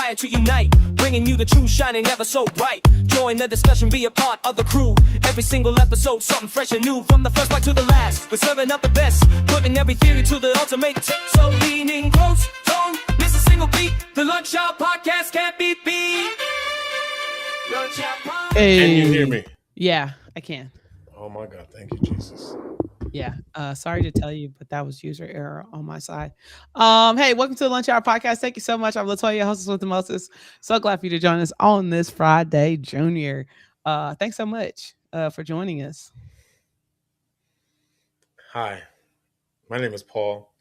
inspired to unite, bringing you the truth shining ever so bright. Join the discussion, be a part of the crew. Every single episode, something fresh and new. From the first bite to the last, we're serving up the best, putting every theory to the ultimate test. So leaning close, don't miss a single beat. The Lunch Hour Podcast can't be beat. Lunch Hour Podcast. Hey. Can you hear me? Yeah, I can. Oh my God, thank you, Jesus. Yeah. Sorry to tell you, but that was user error on my side. Hey, welcome to the Lunch Hour Podcast. Thank you so much. I'm Latoya, hostess with the mostest. So glad for you to join us on this Friday, Junior. Thanks so much for joining us. Hi, my name is Paul,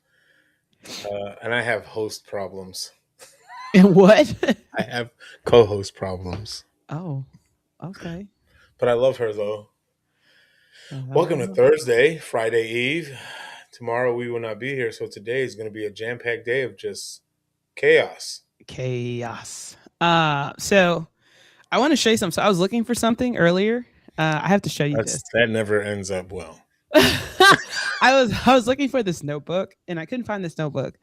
and I have host problems. And what? I have co-host problems. Oh, okay. But I love her, though. Welcome to Thursday, Friday Eve. Tomorrow we will not be here, so today is going to be a jam-packed day of just chaos. Chaos. So I want to show you something. So I was looking for something earlier. I have to show you this. That never ends up well. I was looking for this notebook and I couldn't find this notebook,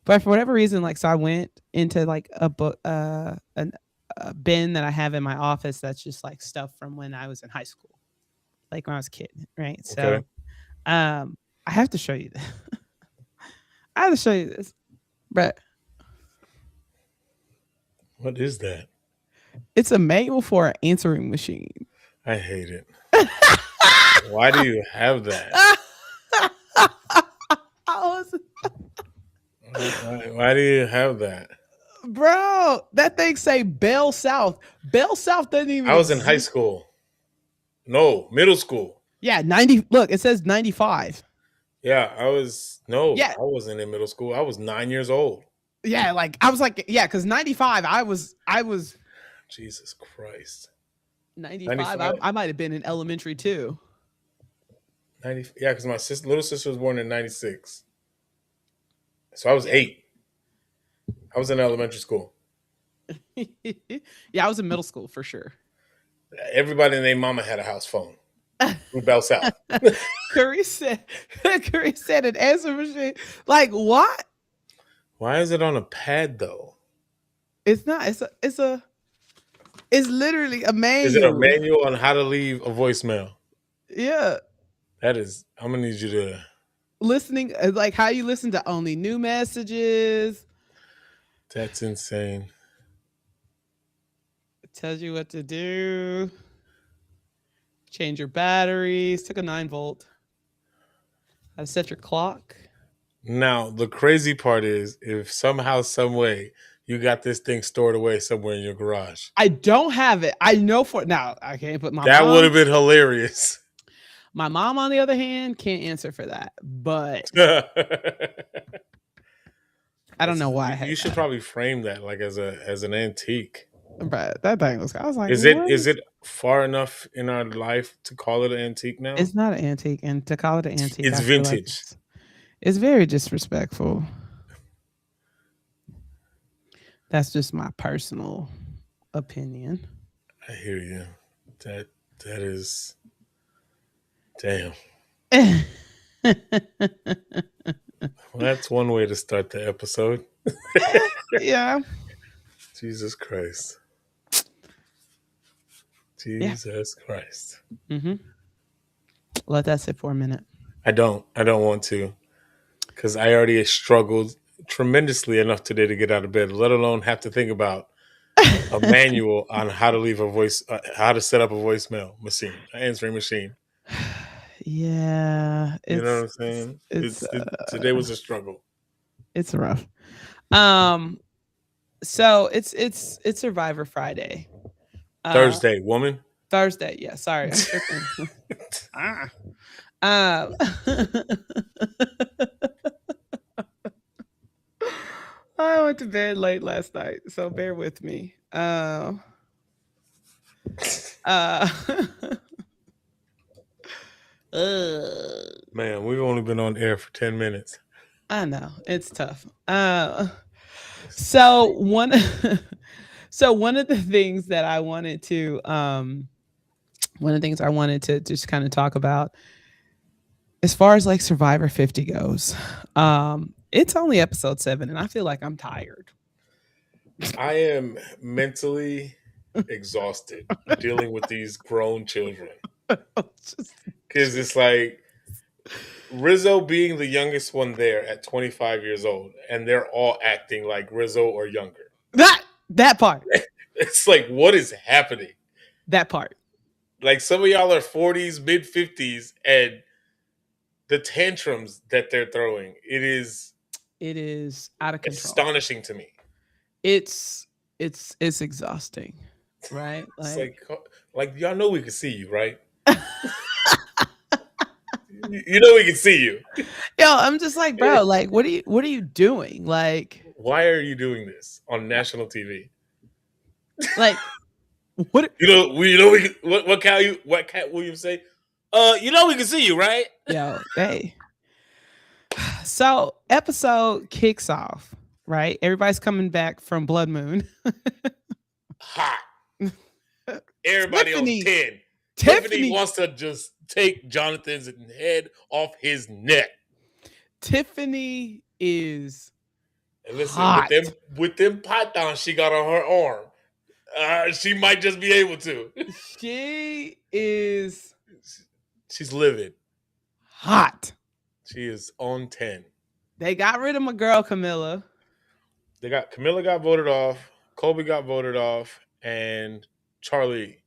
but for whatever reason, so I went into like a book, a bin that I have in my office that's just like stuff from when I was in high school, like when I was a kid, right? Okay. So, I have to show you this. I have to show you this, but What is that? it's a manual for an answering machine. I hate it. Why do you have that? Why do you have that? Bro, that thing say Bell South. Bell South doesn't even I was in exist. high school. No, middle school. Yeah, 90. Look, it says 95. Yeah, I Yeah. wasn't in middle school. I was 9 years old. Yeah, because 95, I was Jesus Christ. 95. 95? I might have been in elementary too. 90, yeah, because my little sister was born in 96. So I was 8. I was in elementary school. Yeah, I was in middle school for sure. Everybody and their mama had a house phone. From Bell South. Curry said an answer machine. Like what? Why is it on a pad though? It's not. It's literally a manual. Is it a manual on how to leave a voicemail? Yeah. I'm gonna need you to Listening, like how you listen to only new messages. That's insane. It tells you what to do. Change your batteries. Took a 9-volt. How to set your clock. Now, the crazy part is if somehow, some way, you got this thing stored away somewhere in your garage. I don't have it. I know for now. I can't put my That mom. would have been hilarious. My mom, on the other hand, can't answer for that. But I don't know why. I had You should that. probably frame that like as an antique. But that thing was. I was like, Is it far enough in our life to call it an antique now? It's not an antique, and to call it an antique, It's I feel like vintage. it's very disrespectful. That's just my personal opinion. I hear you. That is damn. Well, that's one way to start the episode. Yeah. Jesus Christ. Jesus Christ. Mm-hmm. Let that sit for a minute. I don't want to, because I already struggled tremendously enough today to get out of bed, let alone have to think about a manual on how to leave a voice, how to set up a voicemail machine, an answering machine. Yeah, You know what I'm saying? Today was a struggle. It's rough. So it's Survivor Friday. Thursday, woman. Thursday, yeah. Sorry, I'm tripping. I went to bed late last night, so bear with me. Man, we've only been on air for 10 minutes. I know it's tough. So one of the things that I wanted to just kind of talk about, as far as like Survivor 50 goes, it's only episode 7, and I feel like I'm tired. I am mentally exhausted dealing with these grown children Just- because it's like Rizzo being the youngest one there at 25 years old, and they're all acting like Rizzo or younger. that part. It's like, what is happening? That part. Like, some of y'all are 40s, mid 50s, and the tantrums that they're throwing, it is It is out of control. astonishing to me. It's exhausting, right? It's like y'all know we can see you, right? You know we can see you. yo, I'm just like, bro, like, what are you doing? Why are you doing this on national TV? Like, what? You know we can, what Cat Williams say? You know we can see you, right? Yo, hey. So episode kicks off, right? Everybody's coming back from Blood Moon. Hot. Everybody Tiffany. on 10. Tiffany Tiffany wants to just take Jonathan's head off his neck. Tiffany is And listen, hot. with them pythons she got on her arm, she might just be able to. She's livid. Hot. She is on 10. They got rid of my girl Camilla. Camilla got voted off, Colby got voted off, and Charlie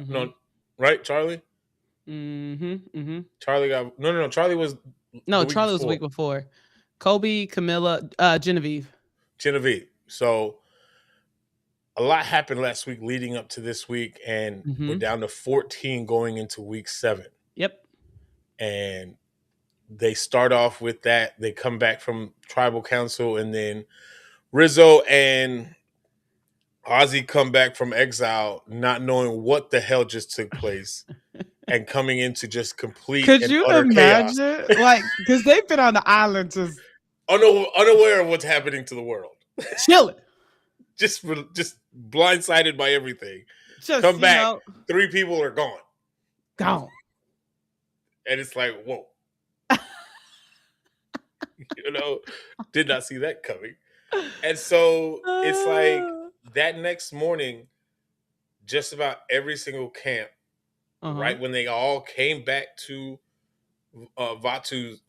no, right? Charlie? Charlie got no. Charlie was Charlie was the week before. Colby, Camilla, Genevieve. So a lot happened last week leading up to this week, and we're down to 14 going into week 7. Yep. And they start off with that. They come back from tribal council, and then Rizzo and Ozzy come back from exile, not knowing what the hell just took place, and coming into just complete Could and you utter imagine? chaos. Like, because they've been on the island just unaware of what's happening to the world, chilling, just blindsided by everything. just Come back, 3 people are gone, and it's like, whoa. Did not see that coming. And so it's like that next morning, just about every single camp, right when they all came back to Vatu's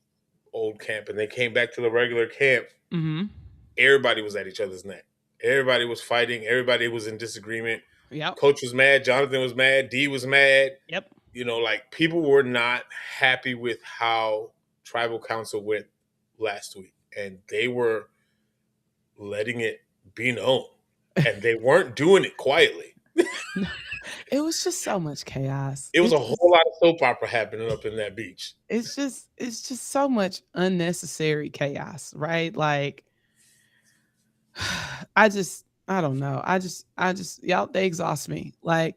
old camp and they came back to the regular camp, everybody was at each other's neck. Everybody was fighting. Everybody was in disagreement. Yep. Coach was mad. Jonathan was mad. D was mad. Yep. Like, people were not happy with how tribal council went last week, and they were letting it be known, and they weren't doing it quietly. It was just so much chaos. It was a whole lot of soap opera happening up in that beach. It's just so much unnecessary chaos, right? Like, I don't know. Y'all, they exhaust me. Like,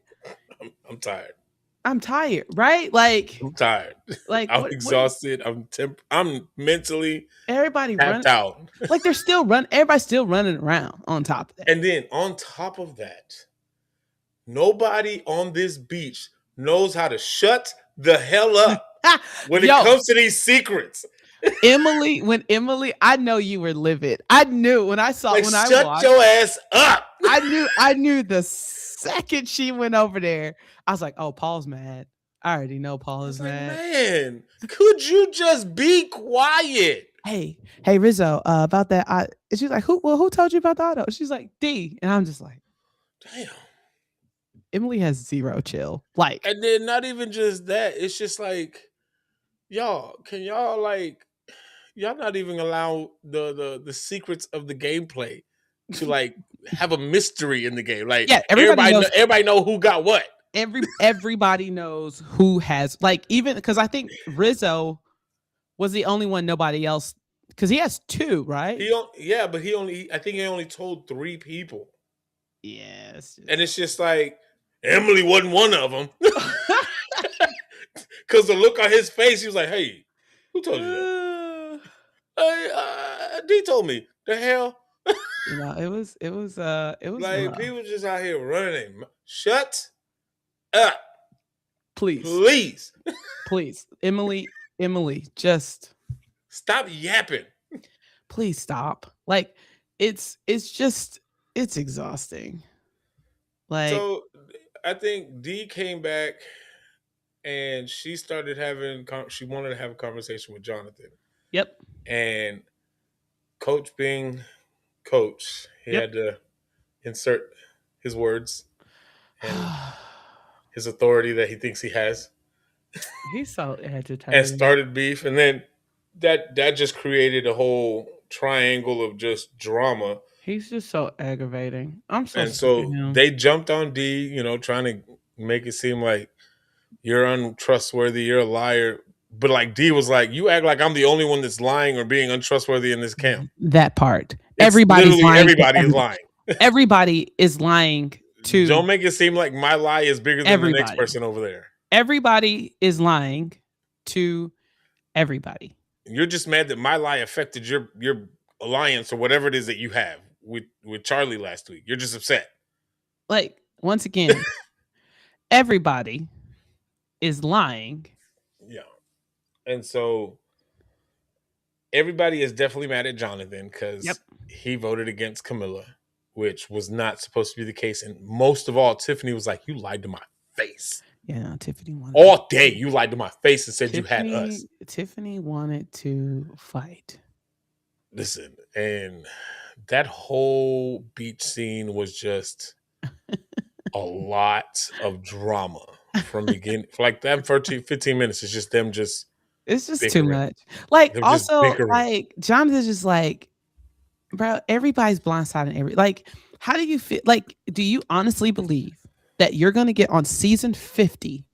I'm tired. I'm tired, right? Like, I'm tired. Like, I'm exhausted. I'm mentally everybody tapped out. Like, they're still running. Everybody's still running around on top of that. And then on top of that, nobody on this beach knows how to shut the hell up when it comes to these secrets. Emily, I know you were livid. I knew when I saw shut your ass up. I knew the second she went over there. I was like, oh, Paul's mad. I already know Paul is mad. Man, could you just be quiet? Hey, Rizzo, about that. She's like, who told you about the auto? She's like, D. And I'm just like, damn. Emily has zero chill. Like, and then not even just that. It's just like, y'all, can y'all y'all not even allow the secrets of the gameplay to like have a mystery in the game. Like, yeah, everybody know who got what. Everybody knows who has, like, even because I think Rizzo was the only one, nobody else, because he has 2, right? But I think he only told 3 people. Yes. And it's just like, Emily wasn't one of them. Because the look on his face, he was like, hey, who told you that? D told me. The hell? It was like rough. People just out here running. Shut up. Please. Emily, just stop yapping. Please stop. Like, it's just It's exhausting. Like, So I think D came back and she started she wanted to have a conversation with Jonathan. yep, And Coach being coach, he yep. had to insert his words and his authority that he thinks he has He's so and agitated. started beef. And then that just created a whole triangle of just drama. He's just so aggravating. I'm so And sick of so him. they jumped on D, trying to make it seem like you're untrustworthy, you're a liar. But like D was like, you act like I'm the only one that's lying or being untrustworthy in this camp. That part. It's Everybody's literally lying to everybody is everybody. lying. Everybody is lying to Don't make it seem like my lie is bigger than the next everybody. person over there. Everybody is lying to everybody. You're just mad that my lie affected your alliance or whatever it is that you have with Charlie last week. You're just upset. Like, once again, everybody is lying. Yeah. And so everybody is definitely mad at Jonathan because Yep. he voted against Camilla, which was not supposed to be the case. And most of all, Tiffany was like, you lied to my face. Yeah, no, Tiffany wanted All day you lied to my face and said you had Tiffany, us. Tiffany wanted to fight. Listen, and that whole beach scene was just a lot of drama from beginning. For like that 15 minutes, it's just them just It's just bickering. too much. Like, They're just also, bickering. like, Jonathan's just like, bro, everybody's blindsided. Like, how do you feel? Like, do you honestly believe that you're going to get on season 50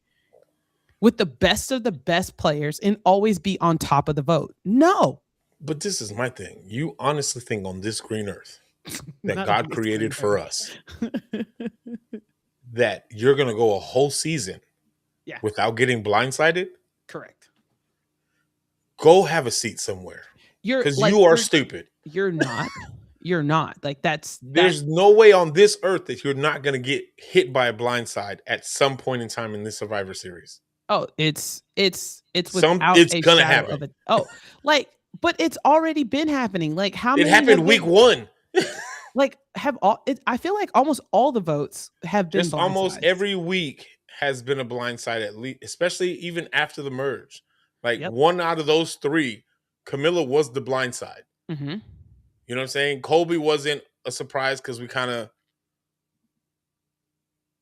with the best of the best players and always be on top of the vote? No. But this is my thing. You honestly think on this green earth that Not God on this created green for earth. us that you're going to go a whole season Yeah. without getting blindsided? Correct. Go have a seat somewhere because Like, you are stupid. You're not. You're not. Like, There's no way on this earth that you're not going to get hit by a blindside at some point in time in this Survivor Series. Oh, it's It's without it's a gonna shadow happen. of it. Oh, like, but it's already been happening. Like, how It many happened have week been- one. Like, I feel like almost all the votes have been Just almost blindsides. every week has been a blindside at least, especially even after the merge. Like Yep. one out of those three, Camilla was the blindside. Mm-hmm. You know what I'm saying? Colby wasn't a surprise because we kind of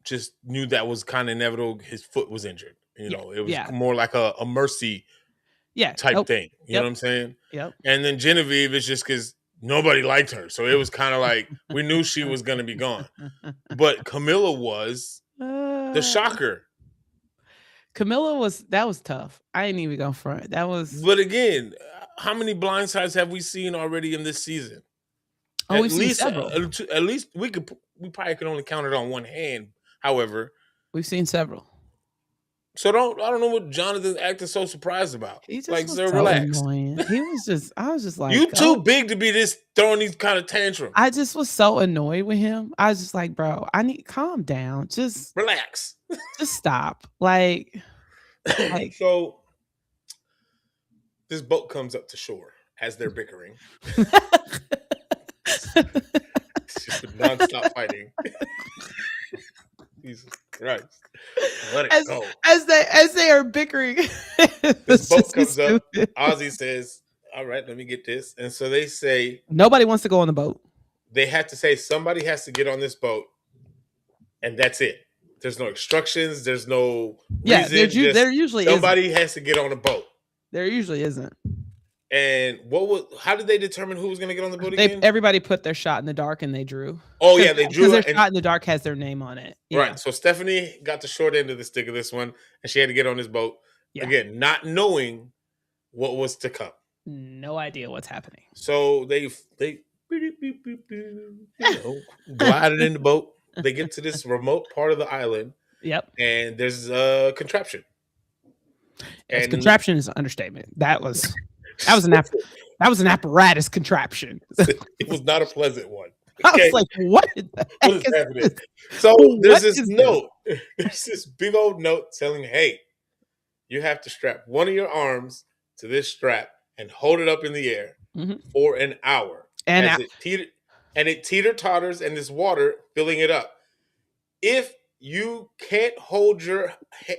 just knew that was kind of inevitable. His foot was injured. You know, it was more like a mercy type thing. You know what I'm saying? Yep. And then Genevieve is just because nobody liked her. So it was kind of like we knew she was going to be gone. But Camilla was the shocker. Camilla that was tough. I ain't even go front. That was. But again, how many blindsides have we seen already in this season? Oh, we've seen several. At least we probably could only count it on one hand. However, we've seen several. So I don't know what Jonathan's acting so surprised about. He just like, was so relax. Annoying. I was just like, you too big to be this throwing these kind of tantrums. I just was so annoyed with him. I was just like, bro, calm down. Just relax. Just stop. Like so this boat comes up to shore as they're bickering. It's just nonstop fighting. Jesus Christ. Let it go. As they are bickering. This boat comes up. Ozzy says, all right, let me get this. And so they say nobody wants to go on the boat. They have to say somebody has to get on this boat, and that's it. There's no instructions. There's no reason. There usually somebody has to get on a boat. There usually isn't. And how did they determine who was going to get on the boat again? Everybody put their shot in the dark and they drew. Oh yeah, they drew. Because their shot in the dark has their name on it. Yeah. Right. So Stephanie got the short end of the stick of this one, and she had to get on this boat again, not knowing what was to come. No idea what's happening. So they glided in the boat. They get to this remote part of the island. Yep. And there's a contraption. And contraption is an understatement. That was an apparatus contraption. It was not a pleasant one. Okay. I was like, what is happening? So there's this note. There's this big old note telling, hey, you have to strap one of your arms to this strap and hold it up in the air for an hour. and it teeter-totters and this water filling it up. If you can't hold your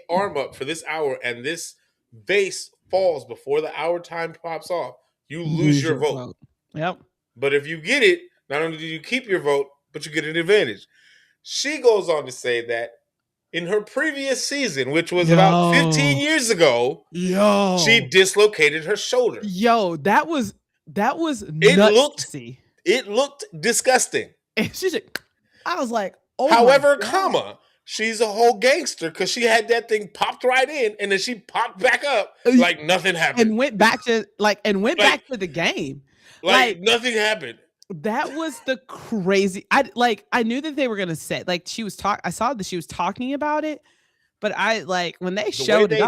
arm up for this hour and this vase falls before the hour time pops off, you lose your vote. Yep. But if you get it, not only do you keep your vote, but you get an advantage. She goes on to say that in her previous season, which was about 15 years ago, she dislocated her shoulder. That was nuts to see. It looked disgusting. And she's like, I was like, oh however, my God. she's a whole gangster because she had that thing popped right in and then she popped back up like nothing happened. And went back to back to the game. Like nothing happened. That was the crazy. I knew that they were gonna say I saw that she was talking about it, but when they showed it,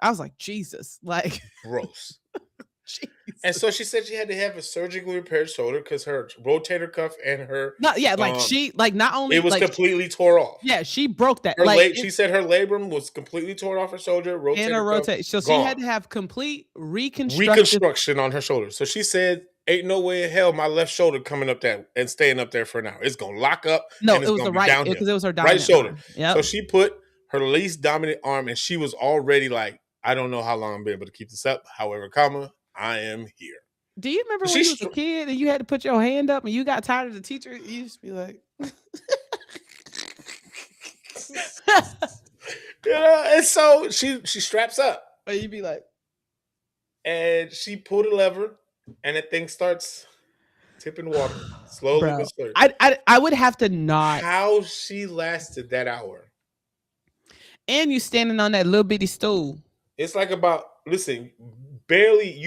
I was like, Jesus, like gross. And so she said she had to have a surgically repaired shoulder because her rotator cuff and her not only it was completely tore off. Yeah, she broke that. She said her labrum was completely torn off her shoulder, so she had to have complete reconstruction on her shoulder. So she said, "Ain't no way in hell my left shoulder coming up there and staying up there for an hour. It's gonna lock up." No, and it was the right because it was her dominant right shoulder. Yep. So she put her least dominant arm, and she was already like, "I don't know how long I'm be able to keep this up. However, I am here." Do you remember when you was a kid and you had to put your hand up and you got tired of the teacher? You used to be like, and so she straps up. But you'd be like, and she pulled a lever, and that thing starts tipping water slowly but slowly. I would have to not. How she lasted that hour. And you standing on that little bitty stool. It's like you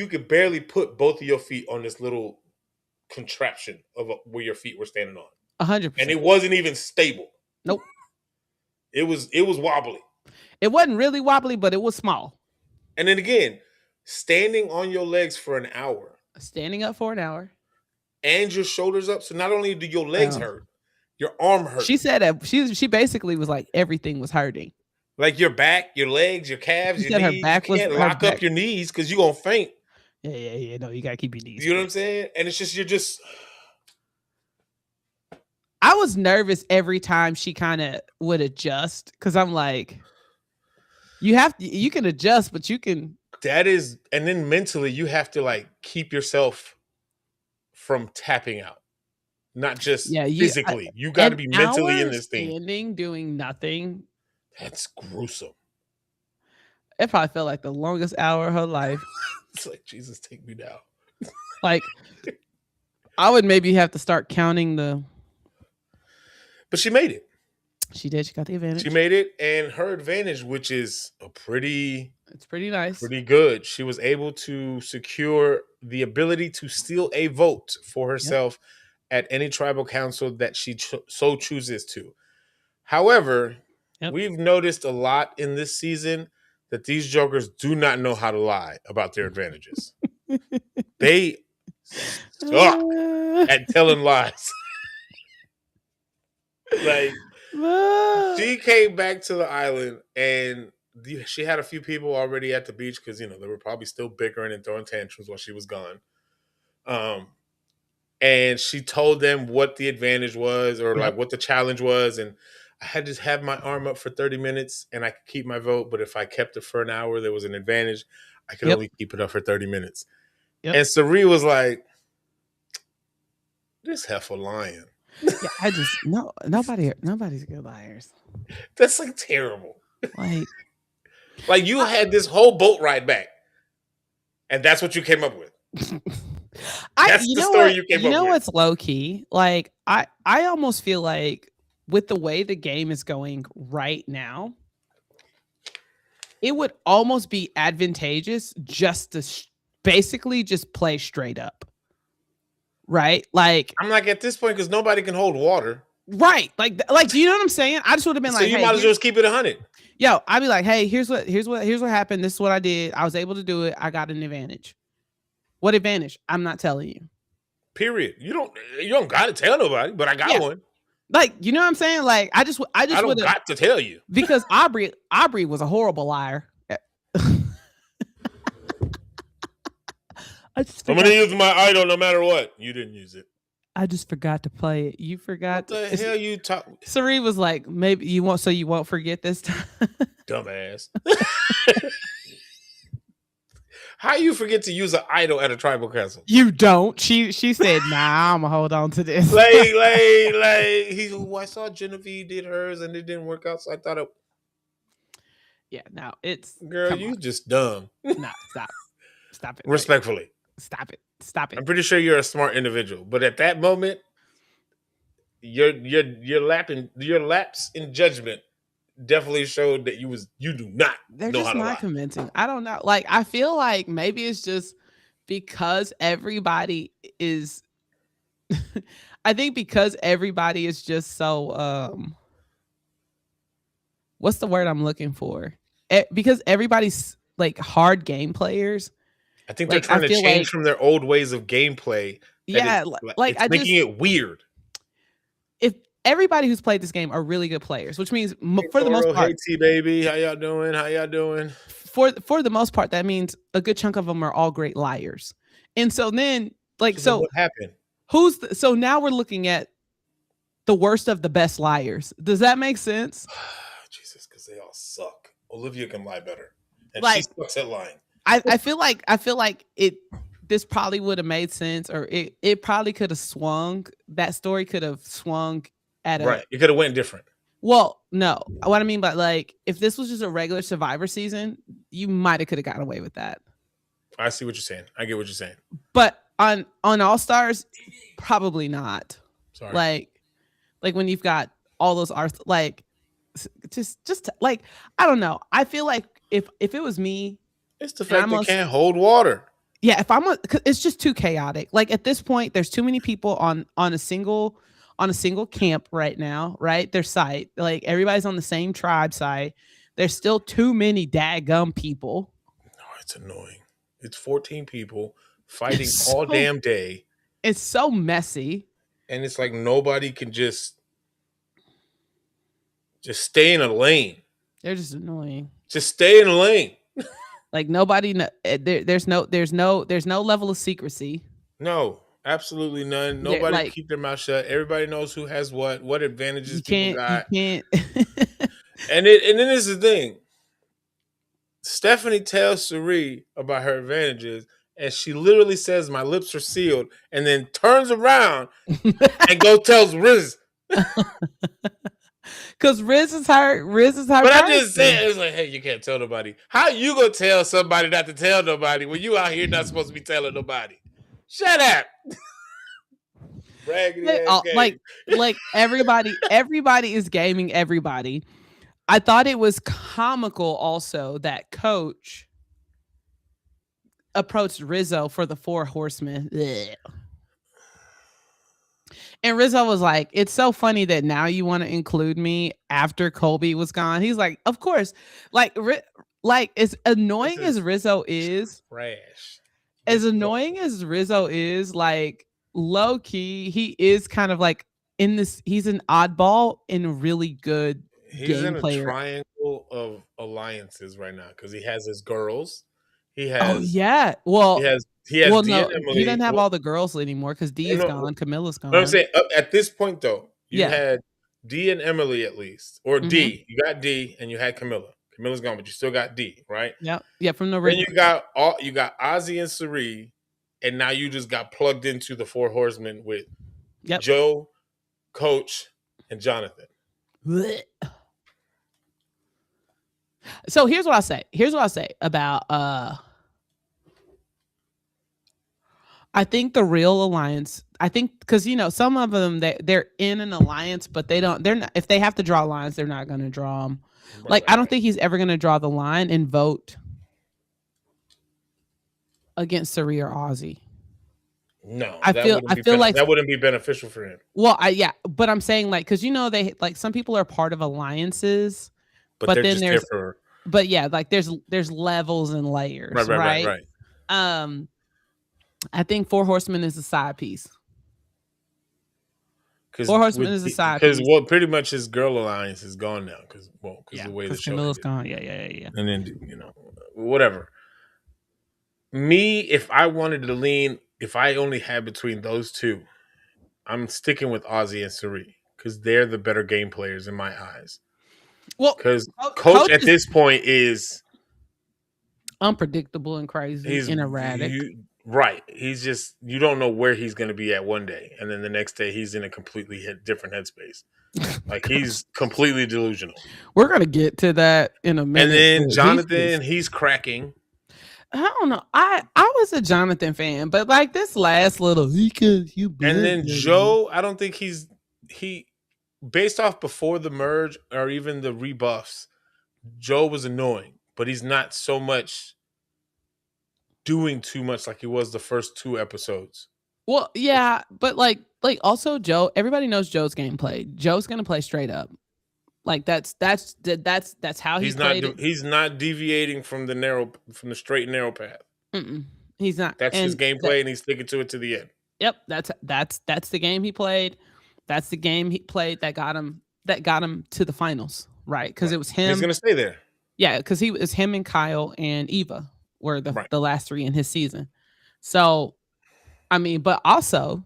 could barely put both of your feet on this little contraption of where your feet were standing on. 100%. And it wasn't even stable. Nope. It was wobbly. It wasn't really wobbly, but it was small. And then again, standing on your legs for an hour. Standing up for an hour. And your shoulders up. So not only do your legs hurt, your arm hurt. She said that she basically was like everything was hurting. Like your back, your legs, your calves, your knees. You can't lock up your knees because you're going to faint. Yeah. No, you got to keep your knees. You know what I'm saying? And it's just, I was nervous every time she kind of would adjust because I'm like, you can adjust, but you can. And then mentally you have to like keep yourself from tapping out. Not just physically. You got to be mentally in this thing. Standing, doing nothing. That's gruesome. It probably felt like the longest hour of her life. It's like, Jesus, take me down. Like, I would maybe have to start counting But she made it. She did. She got the advantage. She made it, and her advantage, which is it's pretty nice. Pretty good. She was able to secure the ability to steal a vote for herself at any tribal council that she so chooses to. However, we've noticed a lot in this season that these jokers do not know how to lie about their advantages. They suck at telling lies. Like, she came back to the island and she had a few people already at the beach because, they were probably still bickering and throwing tantrums while she was gone. And she told them what the advantage was or like what the challenge was. And I had to have my arm up for 30 minutes and I could keep my vote. But if I kept it for an hour, there was an advantage. I could only keep it up for 30 minutes. Yep. And Sari was like, this heifer lying. Yeah, nobody's good liars. That's like terrible. Like you had this whole boat ride back. And that's what you came up with. That's the story you came up with. You know what's low key? Like I almost feel like with the way the game is going right now, it would almost be advantageous just to basically just play straight up. Right? Like I'm like at this point because nobody can hold water. Right. Like do you know what I'm saying? I just would have been so you might as well just keep it 100. Yo, I'd be like, hey, here's what happened. This is what I did. I was able to do it. I got an advantage. What advantage? I'm not telling you. Period. You don't gotta tell nobody, but I got one. Like, you know what I'm saying? Like, I don't got to tell you. Because Aubrey was a horrible liar. I'm gonna use my idol no matter what. You didn't use it. I just forgot to play it. You forgot. What the hell you talk, Sari was like, maybe you won't, so you won't forget this time. dumbass? How you forget to use an idol at a tribal council? You don't. She said, nah, I'm gonna hold on to this. Like, he. Oh, I saw Genevieve did hers and it didn't work out, so I thought, Yeah, no, it's girl, you just dumb. no, stop it. Respectfully, Stop it. I'm pretty sure you're a smart individual, but at that moment, your lapse in judgment definitely showed that you do not They're know just how to not lie. convincing. I don't know. Like, I feel like maybe it's just because everybody is. I think because everybody is just so what's the word I'm looking for? Because everybody's like hard game players. I think they're Like, trying I to feel change like, from their old ways of gameplay. yeah, like It's making it weird. if everybody who's played this game are really good players, which means Hey, for the most Toro, part, hey T baby, how y'all doing? How y'all doing? for the most part, that means a good chunk of them are all great liars. And so then, like, So so what happened? so now we're looking at the worst of the best liars. Does that make sense? Jesus, because they all suck. Olivia can lie better, and she Like, sucks at lying. I feel like it. This probably would have made sense, or it probably could have swung. That story could have swung at a Right, it could have went different. Well, no. What I mean by, like, if this was just a regular Survivor season, you might have could have gotten away with that. I see what you're saying. I get what you're saying. But on All Stars, probably not. Sorry. Like when you've got all those arts, like just like, I don't know. I feel like if it was me, It's the fact they can't hold water. yeah, if it's just too chaotic. Like, at this point, there's too many people on a single camp right now, right? Their site, like, everybody's on the same tribe site. There's still too many daggum people. No, it's annoying. It's 14 people fighting all damn day. It's so messy. And it's like nobody can just stay in a lane. They're just annoying. Just stay in a lane. Like, nobody, there's no level of secrecy. No, absolutely none. Nobody keep their mouth shut. Everybody knows who has what advantages people got. You can't. And then this is the thing. Stephanie tells Sari about her advantages, and she literally says, "My lips are sealed," and then turns around and tells Riz. Because Riz is her. But I just said, it's like, hey, you can't tell nobody. How you gonna tell somebody not to tell nobody when you out here not supposed to be telling nobody? Shut up. Like everybody is gaming everybody. I thought it was comical also that Coach approached Rizzo for the 4 horsemen. Ugh. And Rizzo was like, it's so funny that now you want to include me after Colby was gone. He's like, of course. Like as annoying as Rizzo is, trash. As annoying as Rizzo is, like, low key, he is kind of like in this, he's an oddball and really good game player. He's in a triangle of alliances right now because he has his girls. He has. Oh yeah. Well, he has well, D no, and Emily. he doesn't have all the girls anymore because D is gone, Camilla's gone. But I'm saying at this point though, you had D and Emily at least, or D. You got D and you had Camilla. Camilla's gone, but you still got D, right? Yeah. From the then you got Ozzy and Sari, and now you just got plugged into the 4 horsemen with Joe, Coach, and Jonathan. Blech. So here's what I'll say about I think the real alliance, I think, because some of them they're in an alliance, but they're not, if they have to draw lines, they're not going to draw them. Like, I don't think he's ever going to draw the line and vote against Sari or Ozzy. No, I feel like that wouldn't be beneficial for him. Well, but I'm saying, like, because they, like, some people are part of alliances, but then there's different. But yeah, like there's levels and layers, right? I think 4 horsemen is a side piece. 4 horsemen is a side piece. Because pretty much his girl alliance is gone now. Because the way the show Camilla's gone. Yeah. And then whatever. Me, if I wanted to lean, if I only had between those two, I'm sticking with Ozzy and Sari because they're the better game players in my eyes. Well, Because Coach Coach at is this point is unpredictable and crazy and erratic. right. He's just you don't know where he's going to be at one day, and then the next day he's in a completely different headspace. Like he's completely delusional. We're gonna get to that in a minute. And then but Jonathan, he's cracking. I don't know. I was a Jonathan fan, but like this last little And then Joe, I don't think he based off before the merge or even the rebuffs, Joe was annoying, but he's not so much doing too much like he was the first 2 episodes. Well, yeah, but like also Joe, everybody knows Joe's gameplay. Joe's gonna play straight up. Like that's how He's played not he's not deviating from the straight and narrow path. it. He's not. That's his gameplay, and he's sticking to it to the end. Yep, that's the game he played. That's the game he played that got him to the finals, right? Because it was him. He's gonna stay there. Yeah, because he was him and Kyle and Eva were the last 3 in his season. So, I mean, but also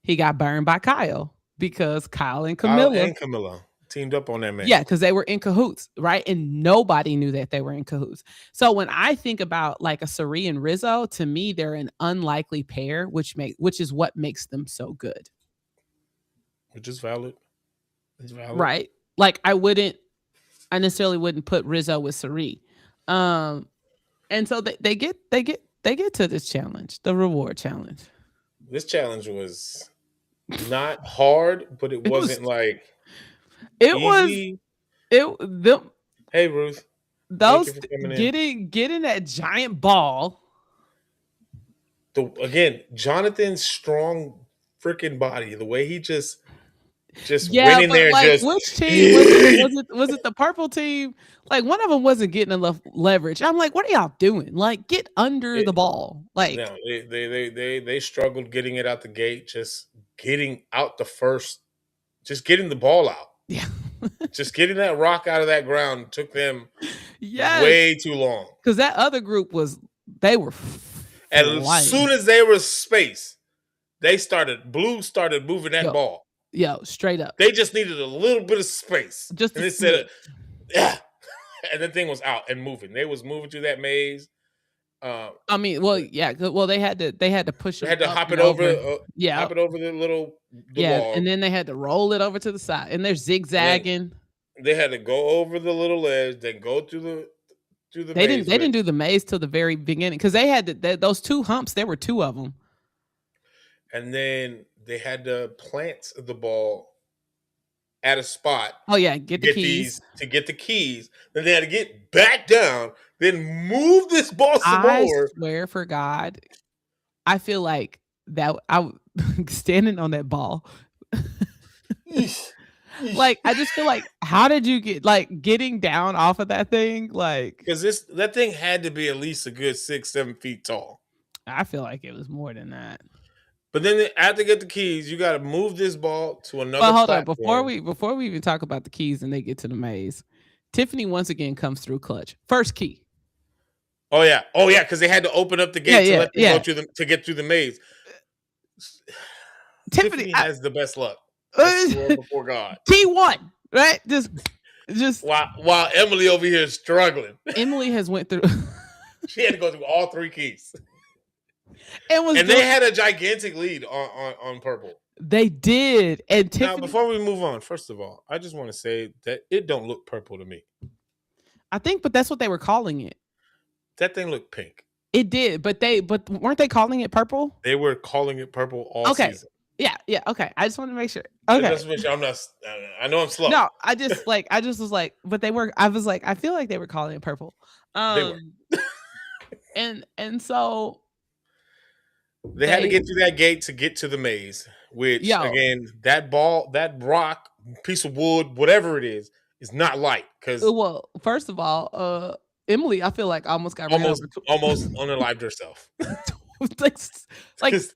he got burned by Kyle because Kyle and Camilla teamed up on that man. Yeah, because they were in cahoots, right? And nobody knew that they were in cahoots. So when I think about like a Sari and Rizzo, to me, they're an unlikely pair, which is what makes them so good. Which is valid. It's valid. Right. Like I necessarily wouldn't put Rizzo with Sari. And so they get to this challenge, the reward challenge. This challenge was not hard, but it wasn't like easy. Hey Ruth. Those getting that giant ball. Again, Jonathan's strong freaking body, the way he just went in there. Like, which team was it the purple team? Like one of them wasn't getting enough leverage. I'm like, what are y'all doing? Like, get under the ball. Like, no, they struggled getting it out the gate. Just getting out just getting the ball out. Yeah, just getting that rock out of that ground took them way too long. Because that other group were. As soon as they were space, Blue started moving that ball. Yo, straight up. They just needed a little bit of space. And the thing was out and moving. They was moving through that maze. I mean, well, yeah. Well, they had to push. They had to hop it over. Hop it over the wall. And then they had to roll it over to the side, and they're zigzagging. They had to go over the little ledge, then go through the. They didn't do the maze till the very beginning because they had those 2 humps. There were 2 of them. And then they had to plant the ball at a spot. Oh yeah, get the keys. To get the keys. Then they had to get back down, then move this ball some more. I swear for God, I feel like that I standing on that ball. Like I just feel like, how did you getting down off of that thing? Like, because that thing had to be at least a good 6-7 feet tall. I feel like it was more than that. But then after get the keys, you got to move this ball to another. But hold on, before we even talk about the keys and they get to the maze, Tiffany once again comes through clutch. First key. Oh yeah, because they had to open up the gate to let them go to get through the maze. Tiffany has the best luck. Before God. T1, right? Just while Emily over here is struggling. Emily has went through. She had to go through all 3 keys. And they had a gigantic lead on purple. They did. And Tiffany. Now, before we move on, first of all, I just want to say that it don't look purple to me. But that's what they were calling it. That thing looked pink. It did, but weren't they calling it purple? They were calling it purple all season. Yeah, okay. I just want to make sure. Okay. I know I'm slow. No, I just was like, but they were. I was like, I feel like they were calling it purple. They were. and so they had to get through that gate to get to the maze. Which again, that ball, that rock, piece of wood, whatever it is not light. Because first of all, Emily, I feel like almost got almost unalived herself. like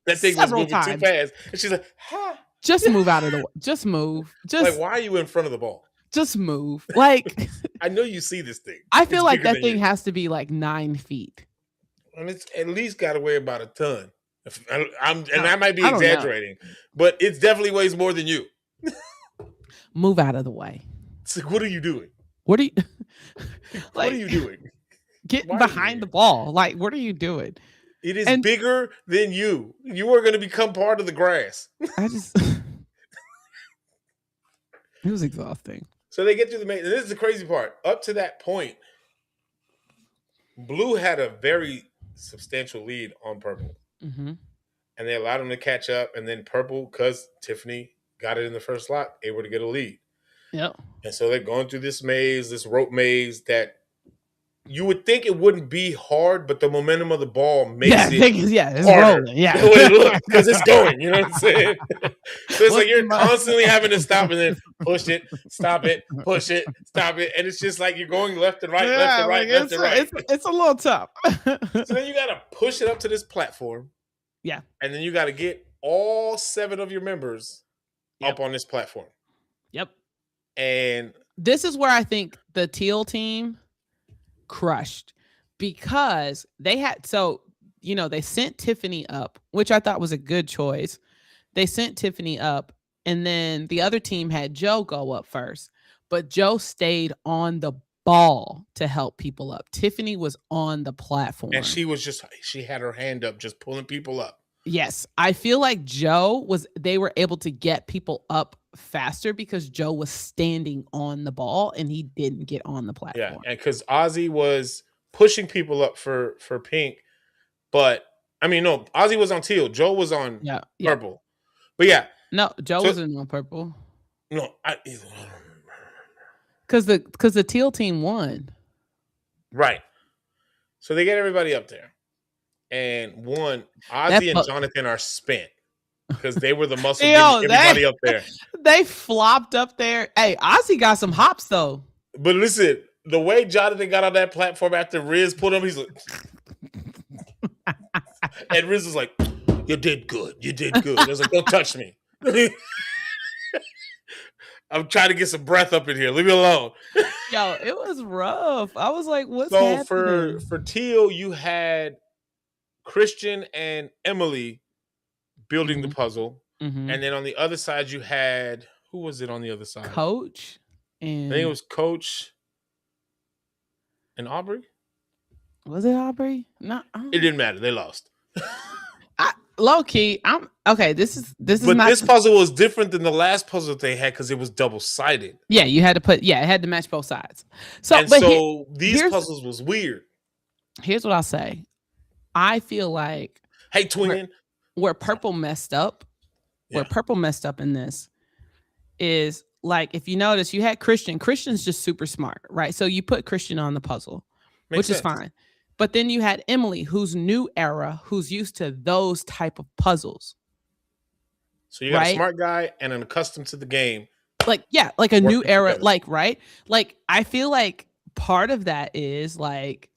that thing was moving too fast, and she's like, "Ha!" Just move out of the way. Just move. Just like, why are you in front of the ball? Just move. Like, I know you see this thing. I feel like that thing has to be like 9 feet, and it's at least got to weigh about a ton. And I might be I don't know. exaggerating, but it definitely weighs more than you. Move out of the way. It's like, what are you doing? What are you What are you doing? Get Why are you behind here? the ball. Like, what are you doing? It is And bigger than you. You are going to become part of the grass. I just it was exhausting. So they get through the main. And this is the crazy part. Up to that point, Blue had a very substantial lead on Purple. Mm-hmm. And they allowed them to catch up. And then Purple, because Tiffany got it in the first slot, able to get a lead. Yep. And so they're going through this maze, this rope maze that you would think it wouldn't be hard, but the momentum of the ball makes it's harder. rolling. Yeah. The way it looks, because it's going. You know what I'm saying? So it's like you're constantly having to stop and then push it, stop it, push it, stop it. And it's just like you're going left and right, left and right, left and right. It's a little tough. So then you got to push it up to this platform. Yeah. And then you got to get all 7 of your members up on this platform. Yep. And this is where I think the teal team crushed, because they had, they sent Tiffany up, which I thought was a good choice. They sent Tiffany up, and then the other team had Joe go up first, but Joe stayed on the ball to help people up. Tiffany was on the platform, and she had her hand up, just pulling people up. Yes, I feel like they were able to get people up faster because Joe was standing on the ball and he didn't get on the platform. Yeah, and because Ozzy was pushing people up for Pink, but no, Ozzy was on teal. Joe was on purple. But yeah, no, Joe wasn't on purple. No, because the teal team won. Right. So they get everybody up there. And Ozzy and Jonathan are spent because they were the muscle getting everybody up there. They flopped up there. Hey, Ozzy got some hops though. But listen, the way Jonathan got on that platform after Riz put him, he's like, and Riz was like, "You did good. You did good." I was like, "Don't touch me. I'm trying to get some breath up in here. Leave me alone." Yo, it was rough. I was like, "What's happening?" for teal, you had Christian and Emily building the puzzle. Mm-hmm. And then on the other side, you had, who was it on the other side? Coach. And I think it was Coach and Aubrey. Was it Aubrey? No. It didn't matter. They lost. Low key, I'm okay. This is but not this puzzle was different than the last puzzle they had because it was double-sided. Yeah, you had to it had to match both sides. These puzzles was weird. Here's what I'll say. I feel like hey twin, where purple messed up, in this is like, if you notice, you had Christian. Christian's just super smart, right? So you put Christian on the puzzle, which is fine. But then you had Emily, who's new era, who's used to those type of puzzles. So you got a smart guy and an accustomed to the game. Like a new era, together. Right? Like, I feel like part of that is like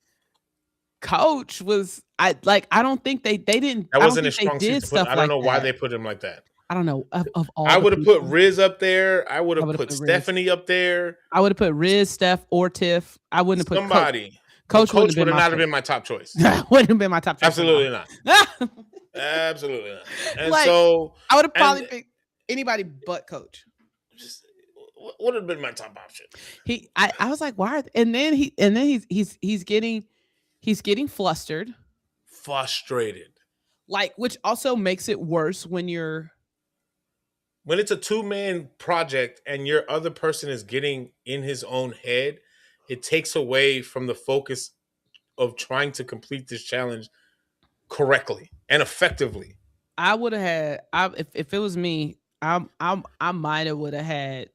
Coach was, I don't think they didn't. That wasn't a strong suit. I don't know why they put him like that. I don't know. Of all, I would have put Riz up there. I would have put Stephanie up there. I would have put Riz, Steph, or Tiff. I wouldn't have put somebody. Coach would not have been my top choice. Wouldn't have been my top choice. Absolutely not. Absolutely not. And I would have probably picked anybody but Coach. Would have been my top option. I was like, why? And then he's getting flustered, frustrated. Like, which also makes it worse when it's a 2-man project and your other person is getting in his own head. It takes away from the focus of trying to complete this challenge correctly and effectively. I would have had, if it was me, I might have would have had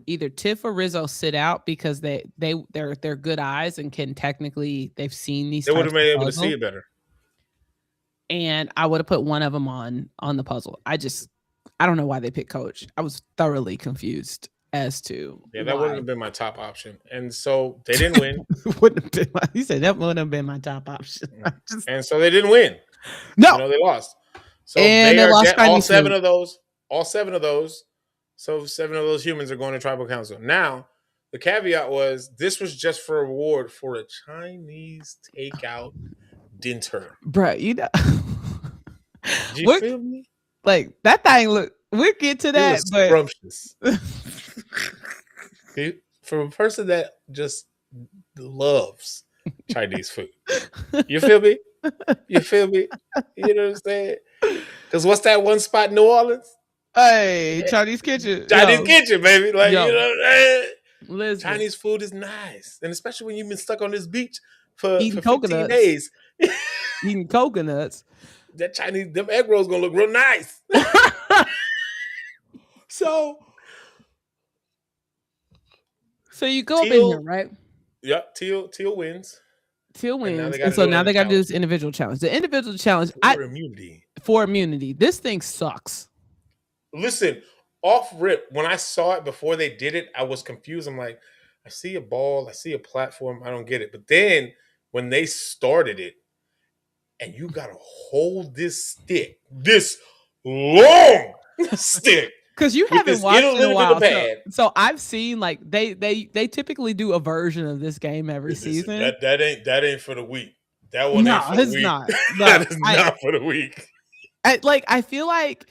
either Tiff or Rizzo sit out because they're good eyes and can technically, they've seen these. They would have been able to see it better. And I would have put one of them on the puzzle. I don't know why they picked Coach. I was thoroughly confused as to that wouldn't have been my top option, and so they didn't win. He said that wouldn't have been my top option, and so they didn't win. No, they lost. So and they lost all 7 of those. All 7 of those. So 7 of those humans are going to tribal council. Now, the caveat was this was just for a reward for a Chinese takeout dinner. Bruh, You What feel me? like that thing look we'll get to It that, was but scrumptious. From a person that just loves Chinese food. You feel me? You feel me? You know what I'm saying? Because what's that one spot in New Orleans? hey, Chinese kitchen. Chinese Yo, kitchen, baby. Like, you yo, know what I'm saying? listen. Chinese food is nice. And especially when you've been stuck on this beach for Eating 15 coconuts. days. Eating coconuts. That Chinese, them egg rolls gonna look real nice. So So you go up in here, Teal, right? yep, Teal wins. Teal And now wins. they And gotta so do now another they gotta do challenge this individual challenge. The individual challenge for immunity. for immunity. This thing sucks. Listen, off rip, when I saw it before they did it, I was confused. I'm like, I see a ball, I see a platform, I don't get it. But then when they started it, and you gotta hold this stick, this long stick, Because you with haven't this watched itty in a little bit of while. pad. So I've seen like they typically do a version of this game every Listen, season. that ain't for the weak. That one No, ain't for the it's weak. not. No, That is not for the weak. I feel like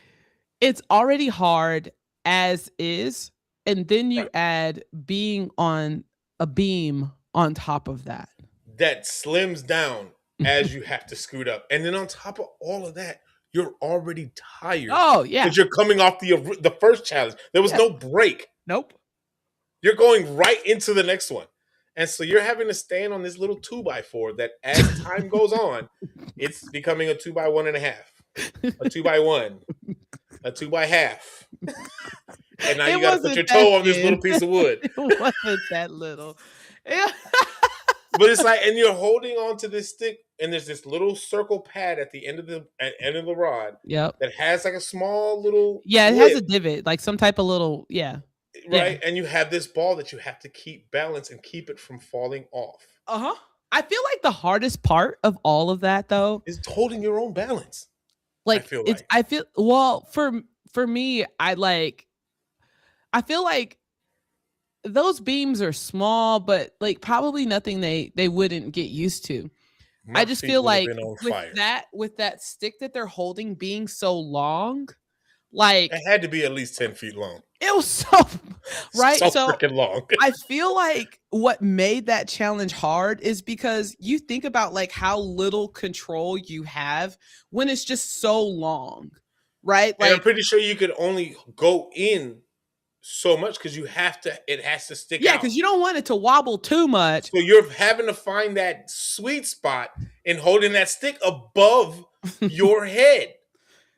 it's already hard as is, and then you Right. add being on a beam on top of that. That slims down as you have to scoot up. And then on top of all of that, you're already tired. Oh yeah, Because you're coming off the first challenge. There was Yeah. no break. nope. You're going right into the next one. And so you're having to stand on this little 2x4 that as time goes on, it's becoming a 2x1.5, a 2x1, a 2x1/2. And now It you got to put wasn't your that toe on this thin. little piece of wood. It wasn't that little. Yeah. But it's like, and you're holding on to this stick, and there's this little circle pad at the end of the rod Yep. that has like a small little Yeah, it has a lip, divot, like some type of little. Yeah. right? And you have this ball that you have to keep balanced and keep it from falling off. Uh-huh. I feel like the hardest part of all of that though, Is holding your own balance. like feel it's like. I feel well for me, I feel like those beams are small, but like probably nothing they wouldn't get used to. My I just feet feel would have like been on with fire. that stick that they're holding being so long, like It had to be at least 10 feet long. it was so right. So So freaking long. I feel like what made that challenge hard is because you think about like how little control you have when it's just so long, right? And I'm Like, pretty sure you could only go in so much because it has to stick yeah, out. because you don't want it to wobble too much. So you're having to find that sweet spot in holding that stick above your head.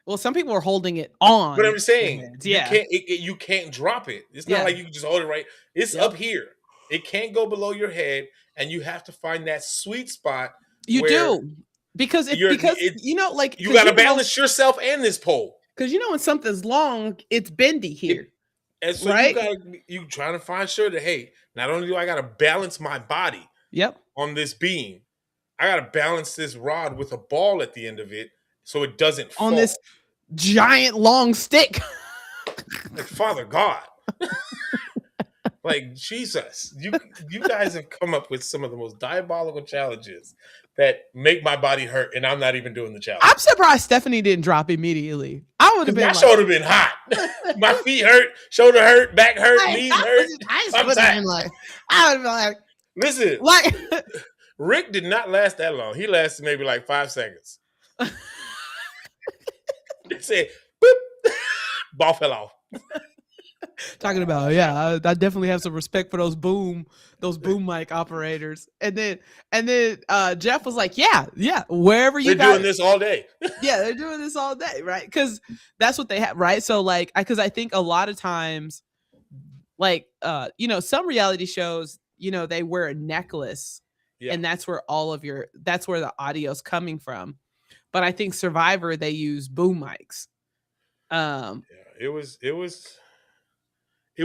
Well, some people are holding it on. But I'm saying, their heads. you Yeah. can't you can't drop it. It's not Yeah. like you can just hold it right. It's Yep. up here. It can't go below your head, and you have to find that sweet spot. You where do. Because you know, like you got to balance yourself and this pole. because you know when something's long, it's bendy here. And so Right? you trying to find sure that, hey, not only do I got to balance my body Yep. on this beam, I got to balance this rod with a ball at the end of it so it doesn't fall. On this giant long stick. Like, Father God. Like, Jesus. You guys have come up with some of the most diabolical challenges that make my body hurt, and I'm not even doing the challenge. I'm surprised Stephanie didn't drop immediately. I would have been My like, shoulder been hot. My feet hurt, shoulder hurt, back hurt, knees hurt. I'm tired. I would have been like, Listen, like Rick did not last that long. He lasted maybe like 5 seconds. They said, boop, ball fell off. talking about, yeah, I definitely have some respect for those boom mic operators. And then Jeff was like, yeah, wherever you They're doing this all day. yeah, they're doing this all day, right? Because that's what they have, right? So like, because I think a lot of times, like, some reality shows, they wear a necklace, and that's where that's where the audio's coming from. But I think Survivor, they use boom mics. It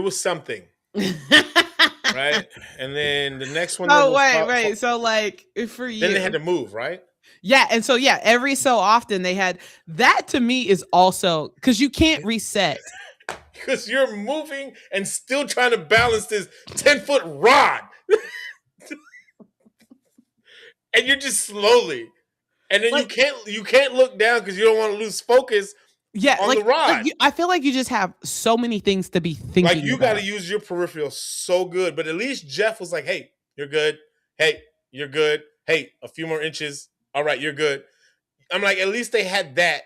was something. Right? And then the next one. Oh, wait. So like for you. Then they had to move, right? Yeah. And so, yeah, every so often they had that. To me is also because you can't reset. Because you're moving and still trying to balance this 10-foot rod. And you're just slowly And then Like, you can't look down because you don't want to lose focus yeah, on the like rod. I feel like you just have so many things to be Like thinking you got to about. use your peripheral so good. But at least Jeff was like, "Hey, you're good. Hey, you're good. Hey, a few more inches. All right, you're good." I'm like, at least they had that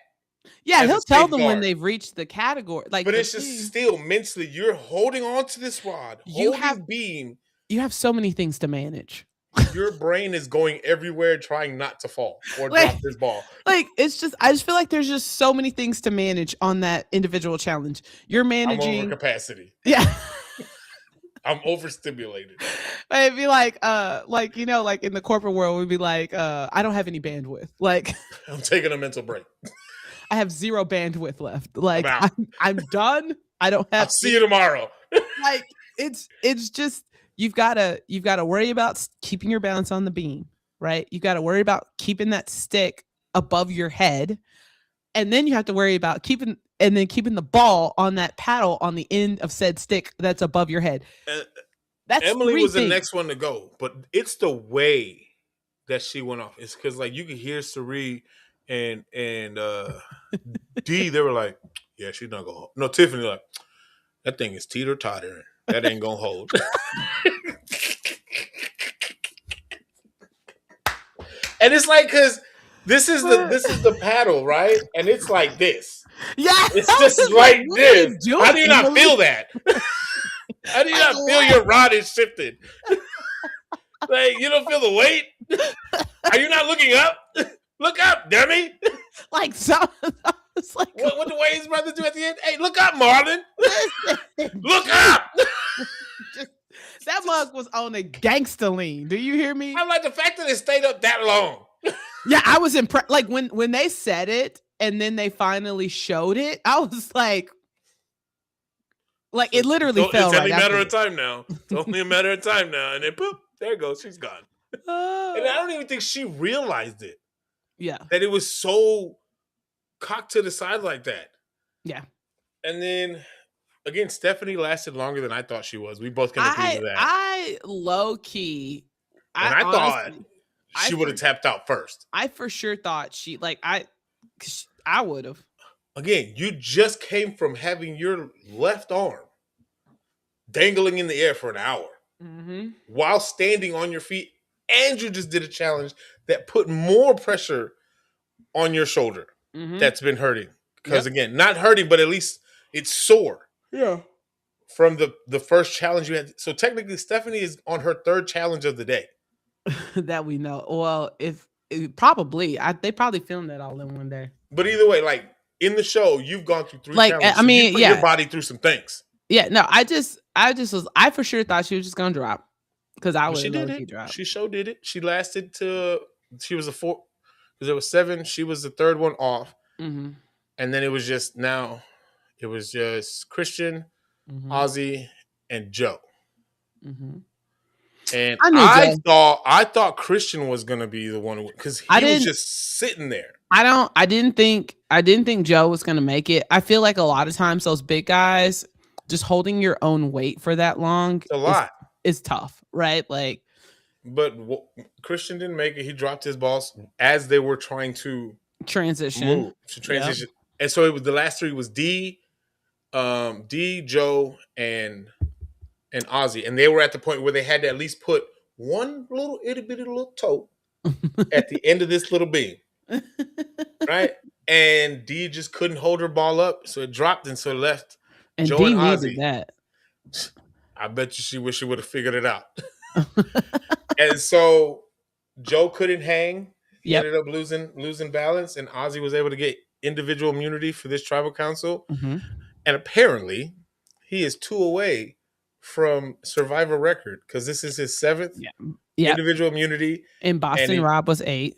Yeah, as a he'll tell them when safeguard. they've reached the category. Like But the it's just thing, still mentally, you're holding on to this rod, you have holding beam. you have so many things to manage. Your brain is going everywhere trying not to fall or Like drop this ball. like it's just I just feel like there's just so many things to manage on that individual challenge. You're I'm over managing, capacity. yeah. I'm overstimulated. It'd be like like in the corporate world, we'd be like, I don't have any bandwidth. Like I'm taking a mental break. I have zero bandwidth left. I'm Like out. I'm done. I don't I'll have see you tomorrow. like it's just you've gotta worry about keeping your balance on the beam, right? You got to worry about keeping that stick above your head, and then you have to worry about keeping the ball on that paddle on the end of said stick that's above your head. That's Emily three was the things. next one to go, but it's the way that she went off. It's because like you could hear Sari and D. They were like, "Yeah, she's not gonna hold." No, Tiffany like, "That thing is teeter tottering. That ain't gonna hold." And it's like because this is the paddle, right? And it's like this. Yeah, It's I was just like, like what are you this. doing, How do you not Emily? feel that? How do you Like, not feel what? your rod is shifted? Like you don't feel the weight? Are you not looking up? Look up, dummy. Like so, I was like, What the Wayne's brothers do at the end? Hey, look up, Marlon. listen, Look up. that mug was on a gangster lean. Do you hear me? I'm like the fact that it stayed up that long. Yeah, I was impressed. Like when they said it and then they finally showed it, I was like it literally So fell it's only right a matter of after. time now. It's only a matter of time now. And then boop, there it goes. She's gone. And I don't even think she realized it. Yeah, That it was so cocked to the side like that. yeah. And then again, Stephanie lasted longer than I thought she was. We both can agree to that. I low key, And I thought honestly, she would have tapped out first. I for sure thought she I would have. Again, you just came from having your left arm dangling in the air for an hour while standing on your feet, and you just did a challenge that put more pressure on your shoulder that's been hurting. Because again, not hurting, but at least it's sore. Yeah. From the first challenge you had. So technically, Stephanie is on her third challenge of the day. That we know. Well, they probably filmed that all in one day. But either way, like in the show, you've gone through 3 challenges. I mean, you put yeah, your body through some things. Yeah, no, I for sure thought she was just gonna drop because I would She did low-key it. drop. She sure did it. She lasted she was a 4 because there was 7. She was the third one off, and then it was just Christian, Ozzy, and Joe. And I thought Christian was gonna be the one because he was just sitting there. I didn't think Joe was gonna make it. I feel like a lot of times those big guys just holding your own weight for that long is tough, right? Like, but Christian didn't make it. He dropped his balls as they were trying to transition. Yep. And so it was the last 3 was D, Joe, and Ozzy, and they were at the point where they had to at least put one little itty bitty little toe at the end of this little beam, right? And D just couldn't hold her ball up, so it dropped, and so it left and Joe D and Ozzy. needed that. I bet you she wish she would have figured it out. And so Joe couldn't hang. He ended up losing balance, and Ozzy was able to get individual immunity for this tribal council. And apparently, he is 2 away from survivor record because this is his 7th individual immunity. And Boston Rob was 8.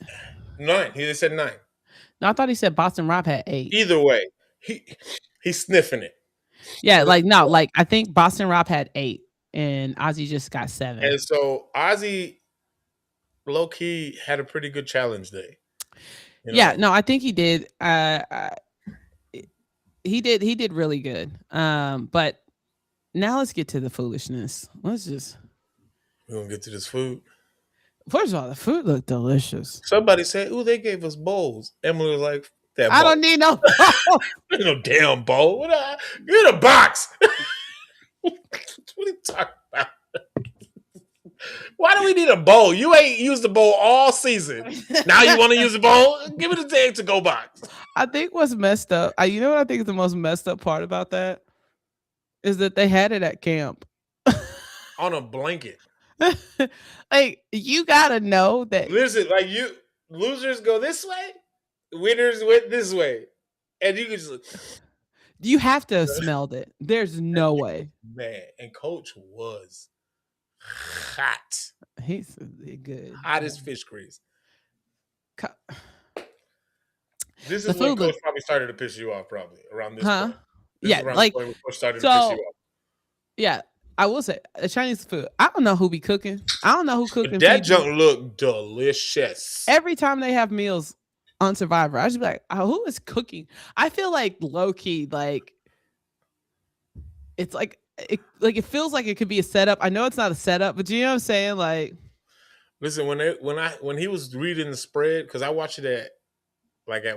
9. He just said 9. No, I thought he said Boston Rob had 8. Either way, he's sniffing it. Yeah, I think Boston Rob had 8 and Ozzy just got 7. And so Ozzy low key had a pretty good challenge day. You know? Yeah, no, I think he did. He did really good. But now let's get to the foolishness. We're gonna get to this food. First of all, the food looked delicious. Somebody said, "Ooh, they gave us bowls." Emily was like, "That I bowl, don't need no. ain't no damn bowl. Get a box." What are you talking about? Why do we need a bowl? You ain't used the bowl all season. Now you want to use the bowl? Give it a damn to go box I think what's messed up. You know what I think is the most messed up part about that is that they had it at camp. on a blanket. Like you gotta know that Listen, like you losers go this way, winners went this way, and you can just you have to have smelled it. There's no way. man. And Coach was hot, He's good. hot as fish grease. Co- This The is when food Coach look- probably started to piss you off, probably around this Huh? point. This Yeah, is around like the point when Coach started to piss so. you off. Yeah, I will say Chinese food. I don't know who be cooking. I don't know who cooking. But that feed junk you. looked delicious. Every time they have meals on Survivor, I just be like, oh, who is cooking? I feel like low key, like it's like it feels like it could be a setup. I know it's not a setup, but you know what I'm saying? Like, Listen, when he was reading the spread, because I watch it at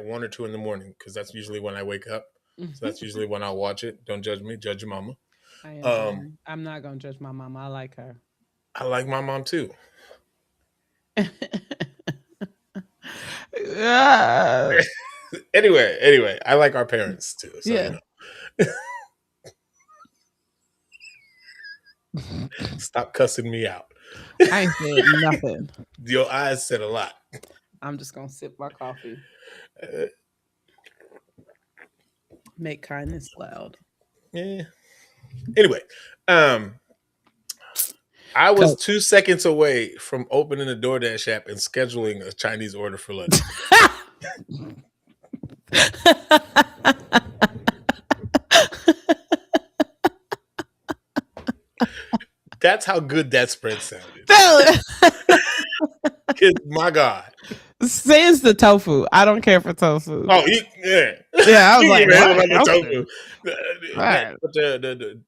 1 or 2 in the morning, because that's usually when I wake up. So that's usually when I watch it. Don't judge me, judge your mama. I'm not gonna judge my mom. I like her. I like my mom too. Yeah. Anyway, I like our parents too. So, Yeah. Stop cussing me out. I ain't said nothing. Your eyes said a lot. I'm just gonna sip my coffee. Make kindness loud. Yeah. Anyway, I was 2 seconds away from opening the DoorDash app and scheduling a Chinese order for lunch. That's how good that spread sounded. My God. Sans the tofu. I don't care for tofu. Oh, yeah. Yeah, I was like, the what? tofu. Right. But the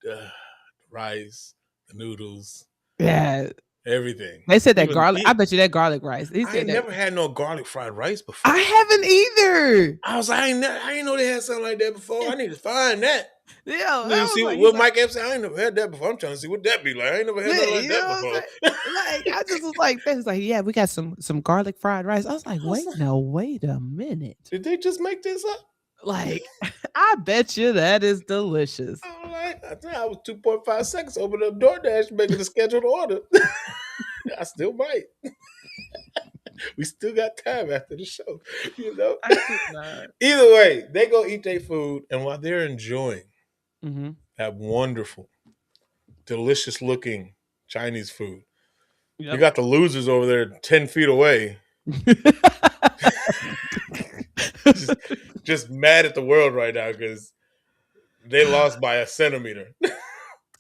rice, the noodles, Yeah. everything. They said that Even- garlic. I bet you that garlic rice. He I said ain't that. never had no garlic fried rice before. I haven't either. I was like, I ain't know they had something like that before. I need to find that. Yeah. I I need to was see like, what Mike Epps said. I ain't never had that before. I'm trying to see what that be like. I ain't never had nothing like you that know what I'm before. saying? Like I just was like, this was like, yeah, we got some garlic fried rice. I was like, wait a minute. Did they just make this up? Like, I bet you that is delicious. I'm like, I think I was 2.5 seconds opening up DoorDash making a scheduled order. I still might. We still got time after the show, you know. I think not. Either way, they go eat their food, and while they're enjoying Mm-hmm. that wonderful, delicious looking Chinese food, Yep. you got the losers over there 10 feet away, just mad at the world right now because they lost by a centimeter.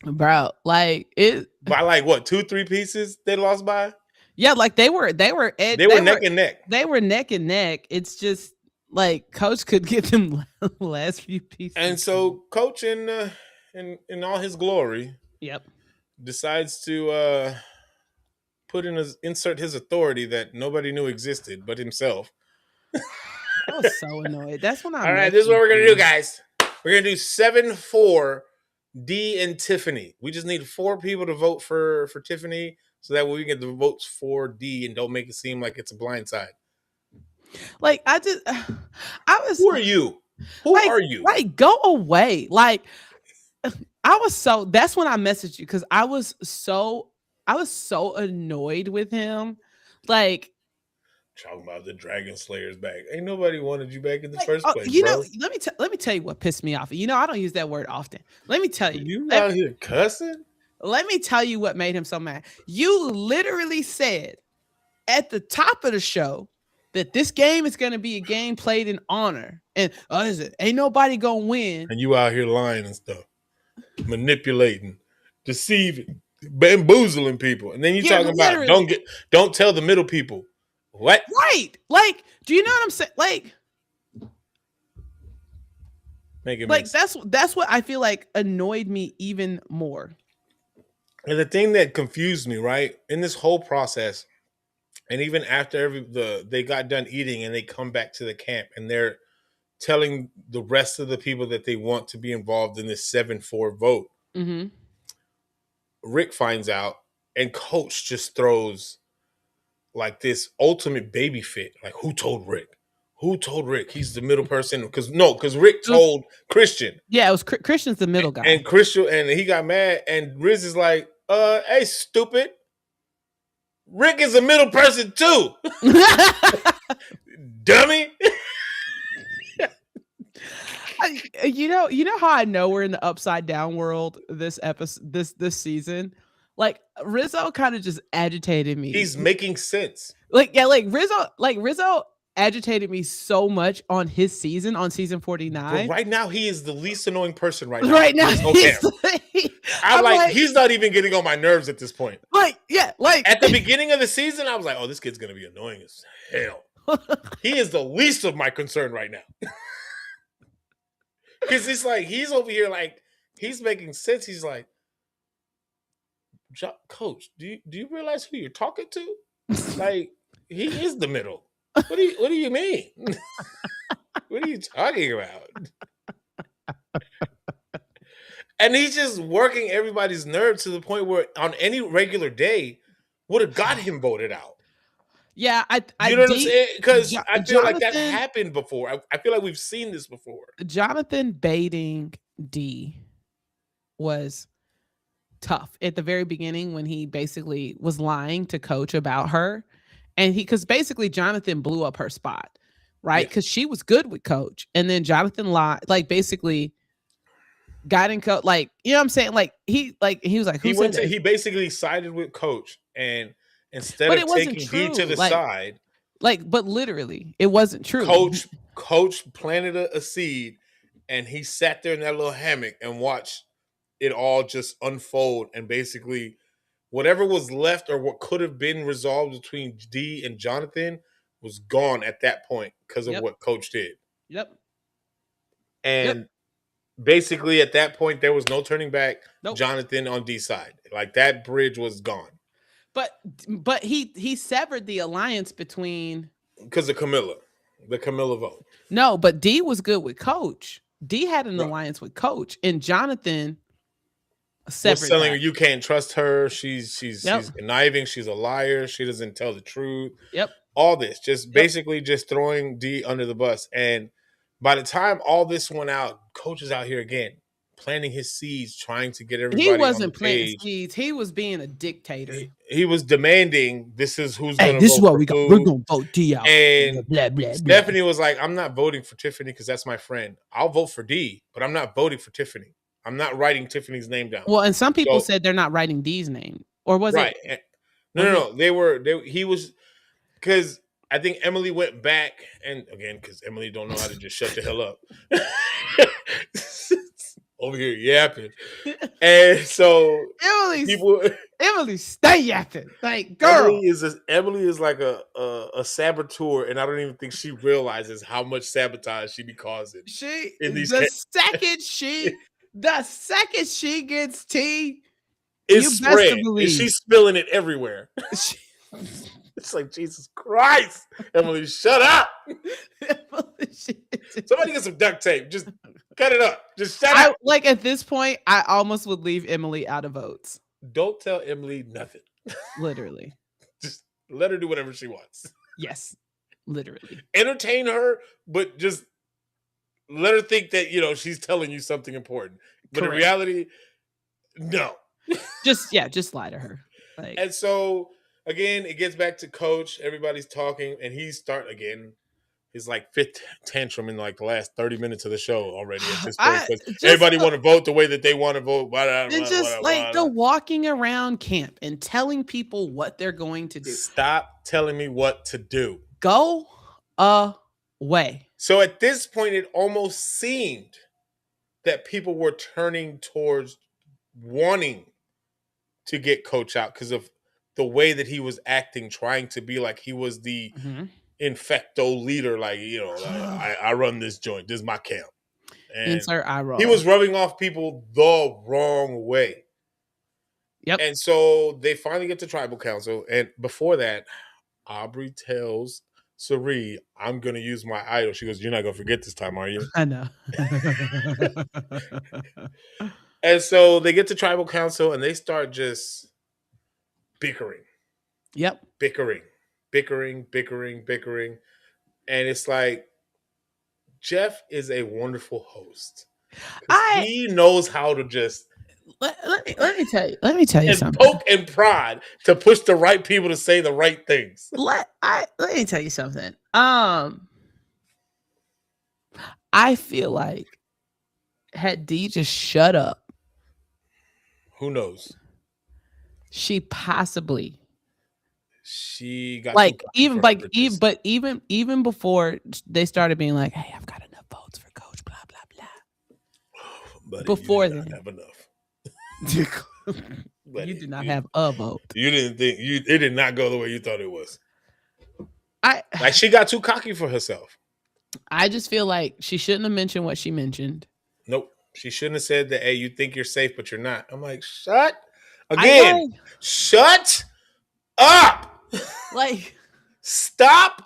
Bro, like it. By like what, 2-3 pieces they lost by? Yeah, like they were They were neck and neck. They were neck and neck. It's just like Coach could get them last few pieces. And so Coach in all his glory Yep. decides to insert his authority that nobody knew existed but himself. I was so annoyed. That's when I. All right, this is what we're gonna do, guys. We're gonna do 7-4 D and Tiffany. We just need 4 people to vote for Tiffany, so that way we get the votes for D and don't make it seem like it's a blindside. Like I was. Who are you? Who like, are you? Like go away. Like I was so. That's when I messaged you because I was so annoyed with him. Like. Talking about the Dragon Slayers back. Ain't nobody wanted you back in the first place, you bro. know, let me tell you what pissed me off. You know, I don't use that word often. Let me tell you. You out here cussing? Let me tell you what made him so mad. You literally said at the top of the show that this game is going to be a game played in honor. And ain't nobody going to win. And you out here lying and stuff. Manipulating, deceiving, bamboozling people. And then you talking about don't tell the middle people. What? Right. Like, do you know what I'm saying? Like, make it like that's what I feel like annoyed me even more. And the thing that confused me, right, in this whole process, And even after they got done eating and they come back to the camp and they're telling the rest of the people that they want to be involved in this 7-4 vote, Mm-hmm. Rick finds out, and Coach just throws like this ultimate baby fit. Like, who told Rick? Who told Rick? He's the middle person. Because Rick told Christian. Yeah, it was Christian's the middle guy. And Christian, and he got mad, and Riz is like, hey, stupid. Rick is a middle person too. Dummy. You know how I know we're in the upside down world this episode, this season. Like Rizzo kind of just agitated me. He's making sense. Like Rizzo agitated me so much on season 49. But right now, he is the least annoying person right now. Right now, I'm like, he's not even getting on my nerves at this point. Like At the beginning of the season, I was like, oh, this kid's gonna be annoying as hell. He is the least of my concern right now. Because it's like he's over here, like he's making sense. He's like, Coach, do you realize who you're talking to? Like, he is the middle. What do you mean? What are you talking about? And he's just working everybody's nerves to the point where on any regular day would have got him voted out. Yeah, you know what I'm saying? Because I feel like that happened before. I feel like we've seen this before. Jonathan baiting D was tough at the very beginning when he basically was lying to Coach about her. And because basically Jonathan blew up her spot, right? Because she was good with Coach. And then Jonathan lied, like basically got in Coach, like, you know what I'm saying? Like he was like, he basically sided with Coach, and instead of taking D to the side. But literally, it wasn't true. Coach planted a seed, and he sat there in that little hammock and watched it all just unfold, and basically whatever was left or what could have been resolved between D and Jonathan was gone at that point because of what Coach did. Yep. And basically at that point, there was no turning back. Nope. Jonathan on D's side. Like, that bridge was gone. But he severed the alliance between, because of the Camilla vote. No, but D was good with Coach. D had an alliance with Coach, and Jonathan severed. Telling her you can't trust her. She's conniving. She's a liar. She doesn't tell the truth. Yep. All this just basically just throwing D under the bus. And by the time all this went out, Coach is out here again, planting his seeds, trying to get everybody. He wasn't on the planting page. seeds. He was being a dictator. He was demanding, this is who's going to vote. This is what we got. We're going to vote D out. And blah, blah, blah. Stephanie was like, I'm not voting for Tiffany because that's my friend. I'll vote for D, but I'm not voting for Tiffany. I'm not writing Tiffany's name down. Well, and some people said they're not writing D's name. Or was it? No. He was, because I think Emily went back, and again, because Emily don't know how to just shut the hell up. Over here yapping. And so Emily stay yapping. Like, girl. Emily is like a saboteur, and I don't even think she realizes how much sabotage she be causing. The second she gets tea, it's spread. And she's spilling it everywhere. It's like, Jesus Christ. Emily, shut up. Somebody get some duct tape. Just cut it up. Just shut up. Like, at this point, I almost would leave Emily out of votes. Don't tell Emily nothing. Literally. Just let her do whatever she wants. Yes. Literally. Entertain her, but just let her think that, she's telling you something important. But in reality, no. Just lie to her. Like, and so, again, it gets back to Coach. Everybody's talking, and he's starting again. His fifth tantrum in the last 30 minutes of the show already at this point. Because everybody want to vote the way that they want to vote. The walking around camp and telling people what they're going to do. Stop telling me what to do. Go away. So at this point, it almost seemed that people were turning towards wanting to get Coach out because of the way that he was acting, trying to be like he was the infecto leader, I run this joint. This is my camp. And insert eye roll. He was rubbing off people the wrong way. Yep. And so they finally get to tribal council. And before that, Aubrey tells Sari, I'm going to use my idol. She goes, you're not going to forget this time, are you? I know. And so they get to tribal council and they start just bickering, Yep. bickering, bickering, bickering, bickering. And it's like, Jeff is a wonderful host. I He knows how to just let me tell you and something. poke and prod to push the right people to say the right things. Let me tell you something. I feel like had D just shut up, Who knows? she possibly She got too like cocky even for her like britches. even before they started being like, hey, I've got enough votes for coach, blah blah blah. Buddy, Before you did then. not have enough. You Buddy, did not have a vote. You didn't think it did not go the way you thought it was. I Like she got too cocky for herself. I just feel like she shouldn't have mentioned what she mentioned. Nope. She shouldn't have said that, hey, you think you're safe, but you're not. I'm like, shut up. Like Stop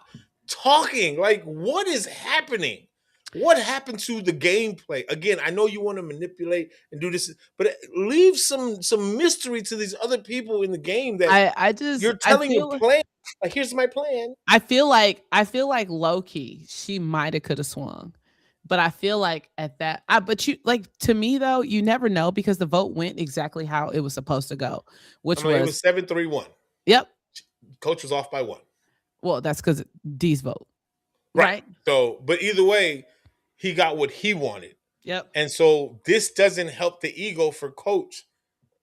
talking. Like, what is happening? What happened to the gameplay? Again, I know you want to manipulate and do this, but leave some mystery to these other people in the game that you're telling your plan. Like, here's my plan. I feel like low key she might have could have swung. But I feel like at that, but you like to me though, you never know because the vote went exactly how it was supposed to go, which it was 7-3-1. Yep. Coach was off by 1. Well, that's because D's vote, right? So, but either way, he got what he wanted. Yep. And so this doesn't help the ego for Coach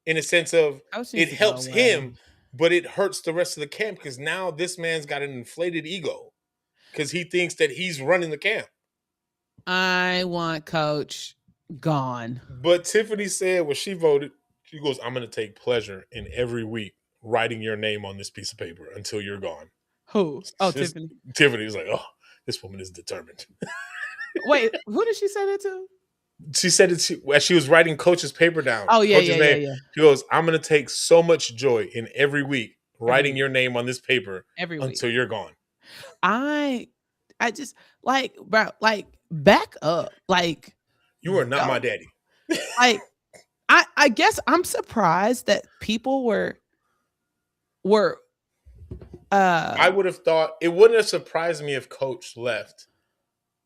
in a sense of it helps him, but it hurts the rest of the camp because now this man's got an inflated ego because he thinks that he's running the camp. I want Coach gone. But Tiffany said when she voted, she goes, I'm going to take pleasure in every week writing your name on this piece of paper until you're gone. Who? Oh, Tiffany. Tiffany was like, oh, this woman is determined. Wait, who did she say that to? She said it as she was writing Coach's paper down. Oh, yeah, Coach's name. She goes, I'm going to take so much joy in every week writing your name on this paper every week until you're gone. I just like, bro, like back up. Like you are not my daddy. Like I guess I'm surprised that people were I would have thought it wouldn't have surprised me if Coach left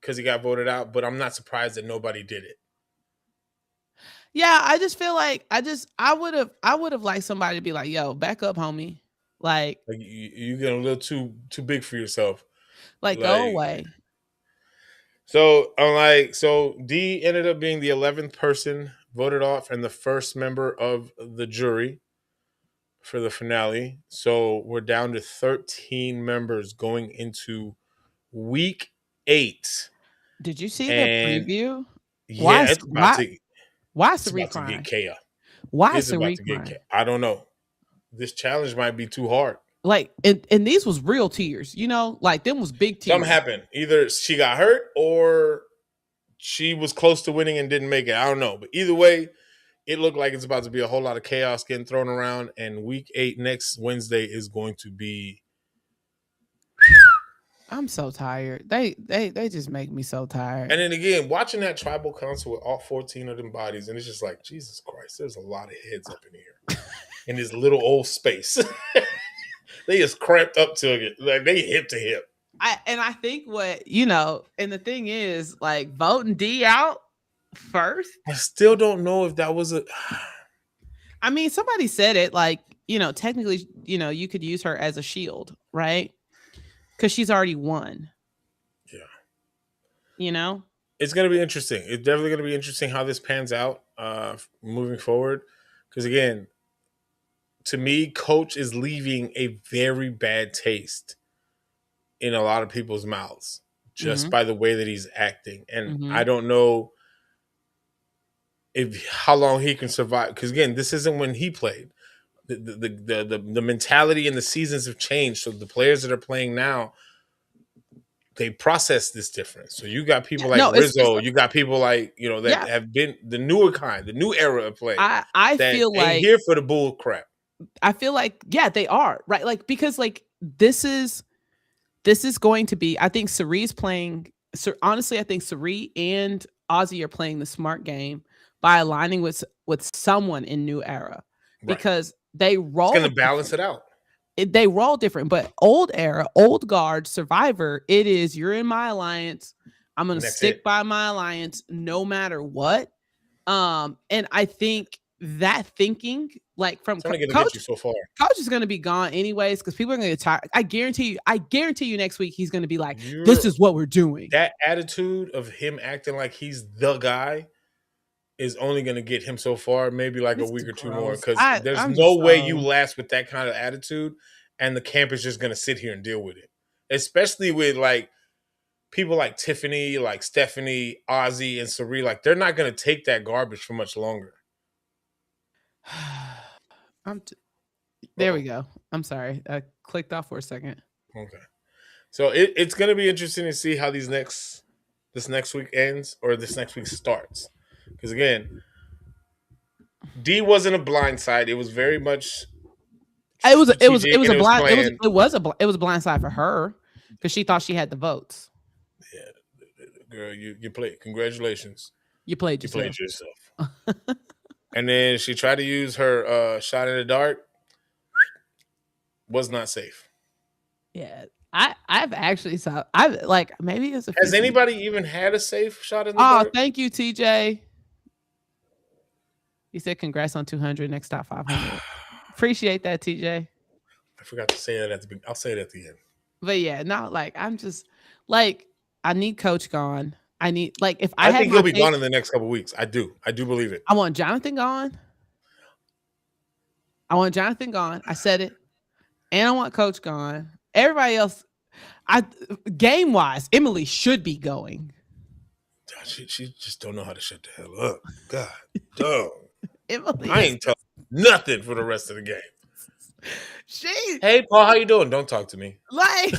because he got voted out, but I'm not surprised that nobody did it. Yeah, I just feel like I would have liked somebody to be like, yo, back up, homie. Like you get a little too big for yourself. Like go away. So D ended up being the 11th person voted off and the first member of the jury for the finale. So we're down to 13 members going into week 8. Did you see the preview? Yeah, it's about to get chaos. Why is about to get chaos? I don't know. This challenge might be too hard. Like, and these was real tears, you know, like them was big tears. Something happened. Either she got hurt or she was close to winning and didn't make it. I don't know. But either way, it looked like it's about to be a whole lot of chaos getting thrown around. And week 8 next Wednesday is going to be. I'm so tired. They just make me so tired. And then again, watching that tribal council with all 14 of them bodies, and it's just like, Jesus Christ, there's a lot of heads up in here. In this little old space. They just cramped up to it. Like they hip to hip. I think what, you know, and the thing is, like, voting D out first. I still don't know if that was I mean, somebody said it, like, you know, technically, you know, you could use her as a shield, right? Because she's already won. Yeah. You know? It's going to be interesting. It's definitely going to be interesting how this pans out moving forward. Because, again, to me, Coach is leaving a very bad taste in a lot of people's mouths just by the way that he's acting. And I don't know how long he can survive. Because, again, this isn't when he played. The mentality and the seasons have changed. So the players that are playing now, they process this different. So you got people like Rizzo, you got people like, you know, that have been the newer kind, the new era of play. I feel like here for the bull crap. I feel like, yeah, they are, right? Like, because like this is going to be. I think Cerie's playing. Honestly, I think Cerie and Ozzy are playing the smart game by aligning with someone in New Era Right. because they It's roll. going to balance it out. They roll different, but old era, old guard, Survivor. It is you're in my alliance. I'm gonna stick by my alliance no matter what. And I think that thinking, like from It's only going to coach, get you so far. coach is gonna be gone anyways because people are gonna get tired. I guarantee you next week he's gonna be like, You're- this is what we're doing. That attitude of him acting like he's the guy is only going to get him so far, maybe like This a week is or two gross. more, because there's I'm no just, way you last with that kind of attitude, and the camp is just going to sit here and deal with it. Especially with like people like Tiffany, like Stephanie, Ozzy, and Cerie, like they're not going to take that garbage for much longer. There we go. I'm sorry, I clicked off for a second. Okay, so it's going to be interesting to see how this next week ends or this next week starts, because again, D wasn't a blindside. It was very much. It was a blind side for her because she thought she had the votes. Yeah, girl, you played. Congratulations, you played yourself. You played yourself. And then she tried to use her shot in the dark. Was not safe. Yeah, I've actually saw. I've like maybe it's a. Has anybody even had a safe shot in the dark? Oh, thank you, TJ. He said, "Congrats on 200. Next top 500." Appreciate that, TJ. I forgot to say that at the beginning. I'll say it at the end. But yeah, no, like I'm just like I need Coach gone. I need like if I think he'll be gone in the next couple of weeks. I do believe it. I want Jonathan gone. I said it, and I want Coach gone. Everybody else, game wise, Emily should be going. God, she just don't know how to shut the hell up. God, dog. Emily, I ain't telling nothing for the rest of the game. Hey Paul, how you doing? Don't talk to me. Like,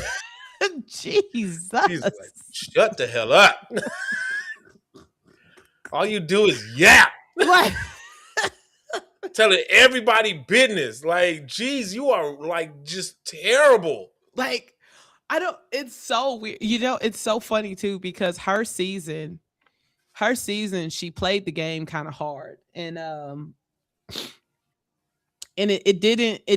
Jesus. She's like, shut the hell up. All you do is yap. Like, telling everybody business. Like, geez, you are like just terrible. Like, it's so weird. It's so funny too, because her season, she played the game kind of hard. And it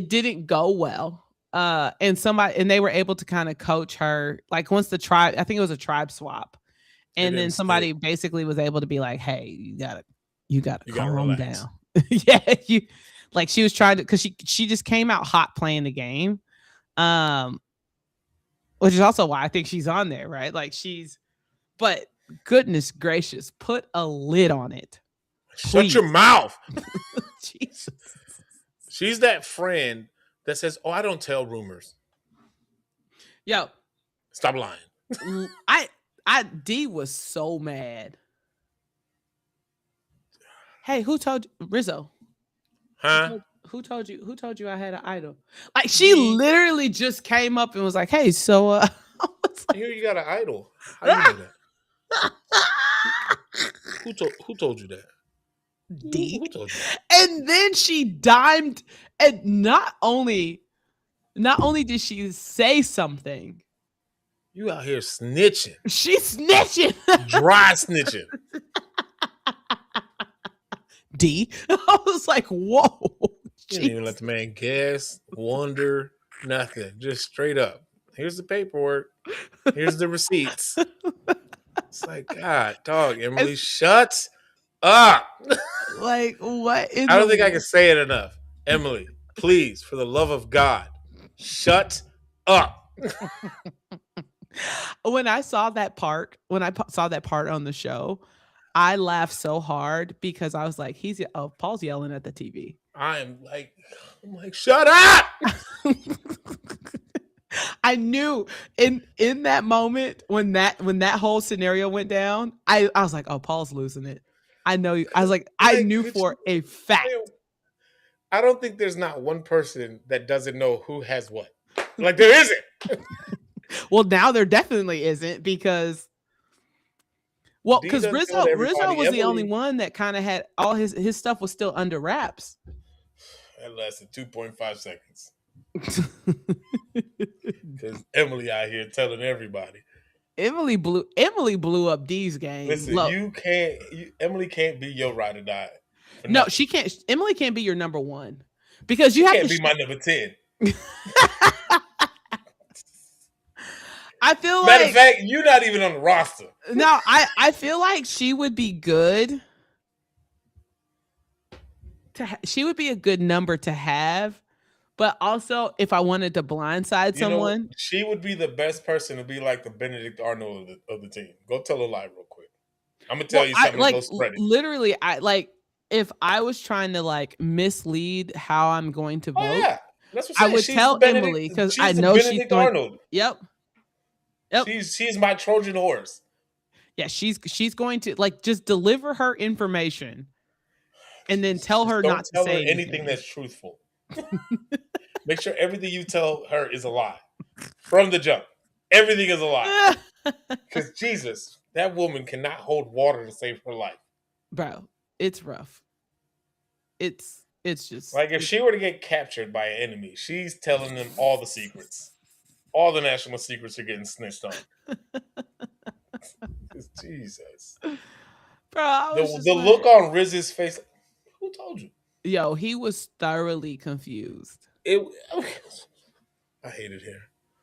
didn't go well. And they were able to kind of coach her. Like once the tribe, I think it was a tribe swap. And then somebody basically was able to be like, hey, you gotta calm down. Yeah. She was trying to, cause she just came out hot playing the game. Which is also why I think she's on there, right? But goodness gracious, put a lid on it. Please. Shut your mouth. Jesus. She's that friend that says, oh, I don't tell rumors. Yo. Stop lying. D was so mad. Hey, who told you? Rizzo. Huh? Who told you I had an idol? Like she literally just came up and was like, "Hey, so I hear you got an idol. How you know that? Who told you that? D. Who told you? And then she dimed, and not only did she say something, you out here snitching. She's snitching. Dry snitching. D. I was like, whoa. You didn't even let the man guess, wonder, nothing. Just straight up. Here's the paperwork. Here's the receipts. It's like, God, dog, Emily, shut up. Like, what? I don't think I can say it enough. Emily, please, for the love of God, shut up. When I saw that part on the show, I laughed so hard because I was like, Paul's yelling at the TV. I'm like, shut up. I knew in that moment when that whole scenario went down, I was like, oh, Paul's losing it. I know. I was like, I knew for a fact. I don't think there's not one person that doesn't know who has what. Like there isn't. Well, now there definitely isn't because Rizzo was the only one that kind of had all his stuff was still under wraps. That lasted 2.5 seconds. Because Emily out here telling everybody. Emily blew up D's game. Listen, Emily can't be your ride or die for No, nothing. she can't. Emily can't be your number one because She you have can't to. be my number 10. I feel Matter of like fact, you're not even on the roster. no. I feel like she would be good. She would be a good number to have, but also if I wanted to blindside You know, someone, she would be the best person to be like the Benedict Arnold of the team. Go tell a lie real quick. I'm gonna tell well, you I something and go like spread it. literally. I like if I was trying to like mislead how I'm going to Oh vote, yeah, that's what I I'm saying. would tell Emily because I She's the know she's Benedict going. Arnold. Yep. Yep. She's my Trojan horse. Yeah, she's going to like just deliver her information and then tell Just her don't not to tell her say anything anything. that's truthful. Make sure everything you tell her is a lie from the jump. Everything is a lie. Because Jesus, that woman cannot hold water to save her life. Bro, it's rough. It's just Like if she were to get captured by an enemy, she's telling them all the secrets. All the national secrets are getting snitched on. Jesus. bro, I was The just look like, on Riz's face. Who told you? yo, he was thoroughly confused. It. I hate it here.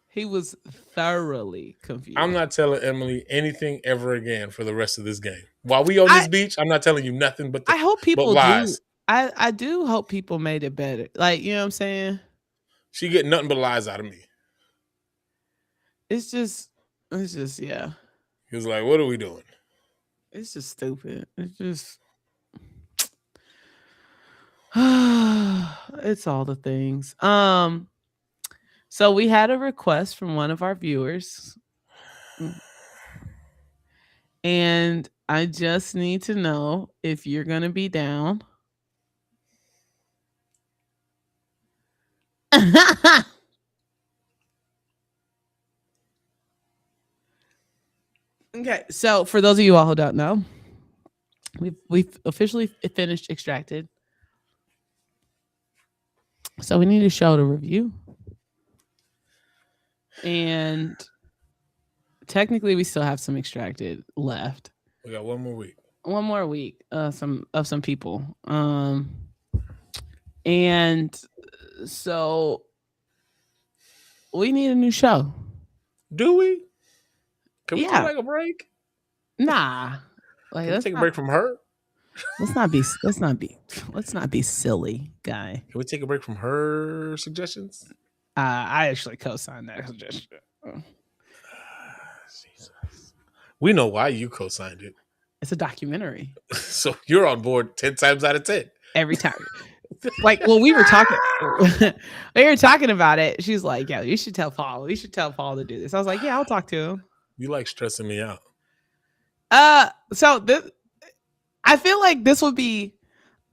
He was thoroughly confused. I'm not telling Emily anything ever again for the rest of this game. While we on I this beach, I'm not telling you nothing but I hope but people do. lies. I do hope people made it better. Like, you know what I'm saying? She get nothing but lies out of me. It's just yeah. He was like, "What are we doing?" It's just stupid. It's just it's all the things. So we had a request from one of our viewers. And I just need to know if you're going to be down. Okay, so for those of you all who don't know, we've officially finished Extracted. So we need a show to review. And technically we still have some Extracted left. We got one more week. One more week some people. And so we need a new show. Do we? Can we Yeah. take like a break? Nah. Like Can we take a break from her? Let's not be silly, guy. Can we take a break from her suggestions? I actually co-signed that suggestion. Jesus. We know why you co-signed it. It's a documentary. So you're on board 10 times out of 10. Every time. Like, well, we were talking about it. She's like, "Yeah, you should tell Paul. You should tell Paul to do this." I was like, "Yeah, I'll talk to him." You like stressing me out. So this, I feel like this would be.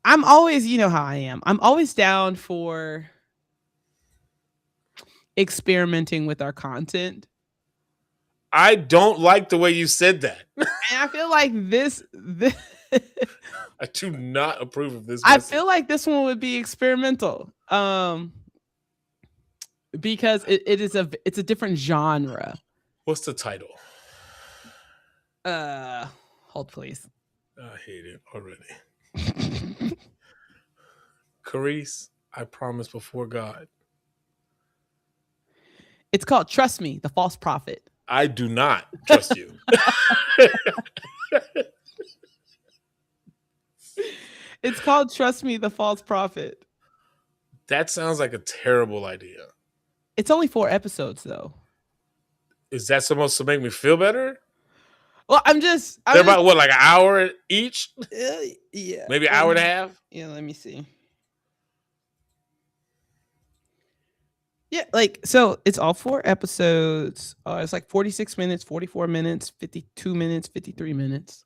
I'm always, you know how I am. I'm always down for experimenting with our content. I don't like the way you said that. And I feel like this I do not approve of this I message. feel like this one would be experimental. Because it's a different genre. What's the title? Hold please. I hate it already. Carice, I promise before God. It's called Trust Me, the False Prophet. I do not trust you. It's called Trust Me, the False Prophet. That sounds like a terrible idea. It's only 4 episodes, though. Is that supposed to make me feel better? Well, They're about what, like an hour each? Yeah. Maybe an hour and a half? Yeah, let me see. Yeah, like, so it's all 4 episodes. It's like 46 minutes, 44 minutes, 52 minutes, 53 minutes.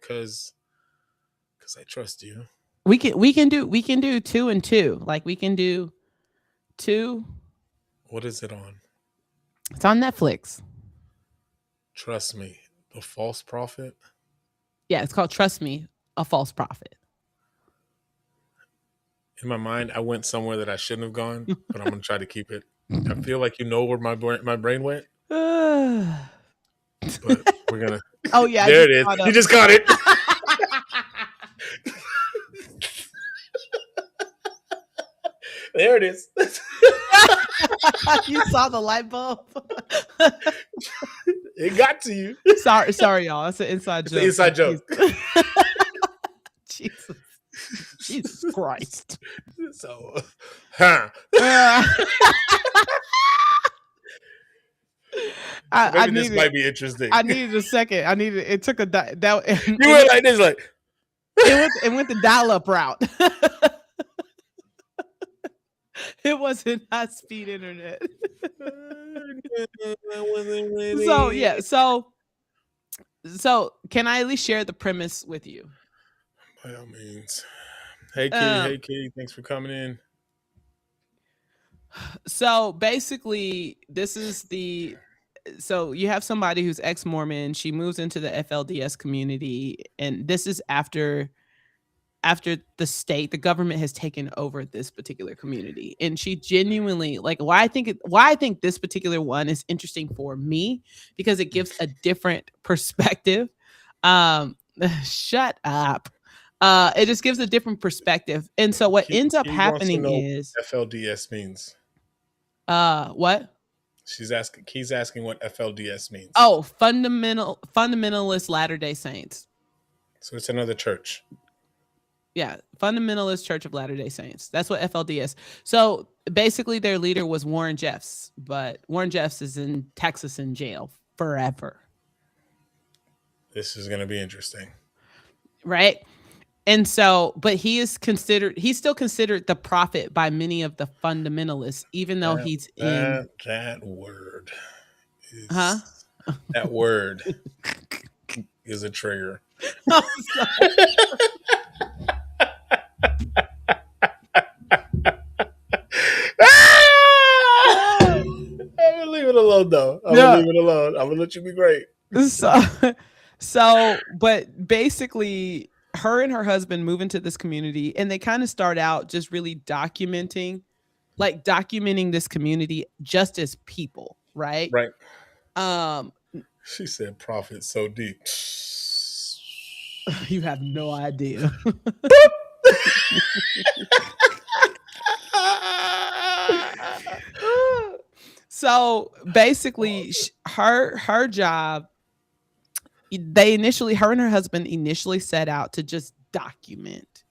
Because I trust you. We can do 2 and 2. Like, we can do 2. What is it on? It's on Netflix. Trust Me, the False Prophet. Yeah, it's called Trust Me, a False Prophet. In my mind, I went somewhere that I shouldn't have gone, but I'm gonna try to keep it. I feel like you know where my brain went, Oh but we're gonna. yeah, I There just it is. caught You up. just got it. There it is. You saw the light bulb. It got to you. Sorry, y'all. It's an inside It's joke. an inside joke. Jesus, Jesus Christ. So, huh? Uh, I Maybe this needed. might be interesting. I needed a second. I needed. It took a that. You were like this, like. It went the dial-up route. It wasn't high-speed internet. So yeah, so can I at least share the premise with you? By all means. Hey Key, thanks for coming in. So basically, so you have somebody who's ex-Mormon. She moves into the FLDS community, and this is after the government has taken over this particular community. And she genuinely, like, why I think this particular one is interesting for me, because it gives a different perspective. Shut up. It just gives a different perspective. And so what ends up happening is FLDS means. What? Key's asking what FLDS means. Oh, fundamentalist Latter-day Saints. So it's another church. Yeah, Fundamentalist Church of Latter-day Saints. That's what FLDS. So basically their leader was Warren Jeffs, but Warren Jeffs is in Texas in jail forever. This is going to be interesting. Right? And so, but he's still considered the prophet by many of the fundamentalists, even though he's in that word is that word is a trigger. I'm gonna leave it alone though. I'm gonna leave it alone. I'm gonna let you be great. So, but basically her and her husband move into this community, and they kind of start out just really documenting this community just as people, right? Right. She said prophet so deep. You have no idea. So basically her job, her and her husband initially set out to just document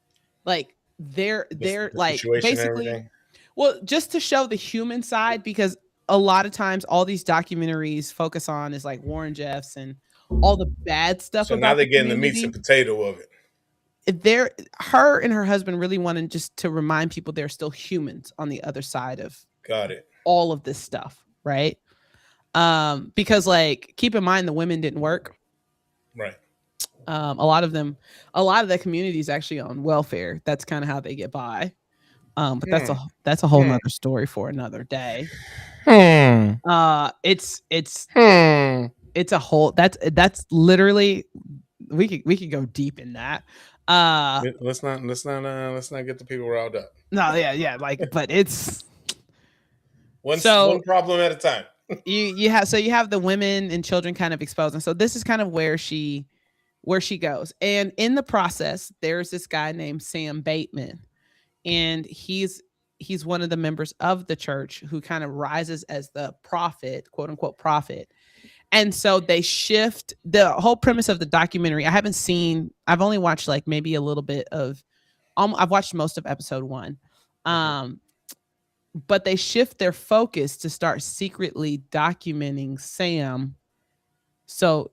like their like basically, well, just to show the human side, because a lot of times all these documentaries focus on is like Warren Jeffs and all the bad stuff. So now they're getting the meat and potato of it. Her and her husband really wanted just to remind people they're still humans on the other side of all of this stuff, right? Because like, keep in mind the women didn't work, right? A lot of the community is actually on welfare. That's kind of how they get by. But that's a whole nother story for another day. It's a whole that's literally we could go deep in that. Let's not get the people riled up. No, yeah, like, but it's one problem at a time. you have the women and children kind of exposed, and so this is kind of where she goes. And in the process, there's this guy named Sam Bateman, and he's one of the members of the church who kind of rises as the prophet, quote unquote prophet. And so they shift the whole premise of the documentary. I've only watched like maybe a little bit of, I've watched most of episode 1. But they shift their focus to start secretly documenting Sam. So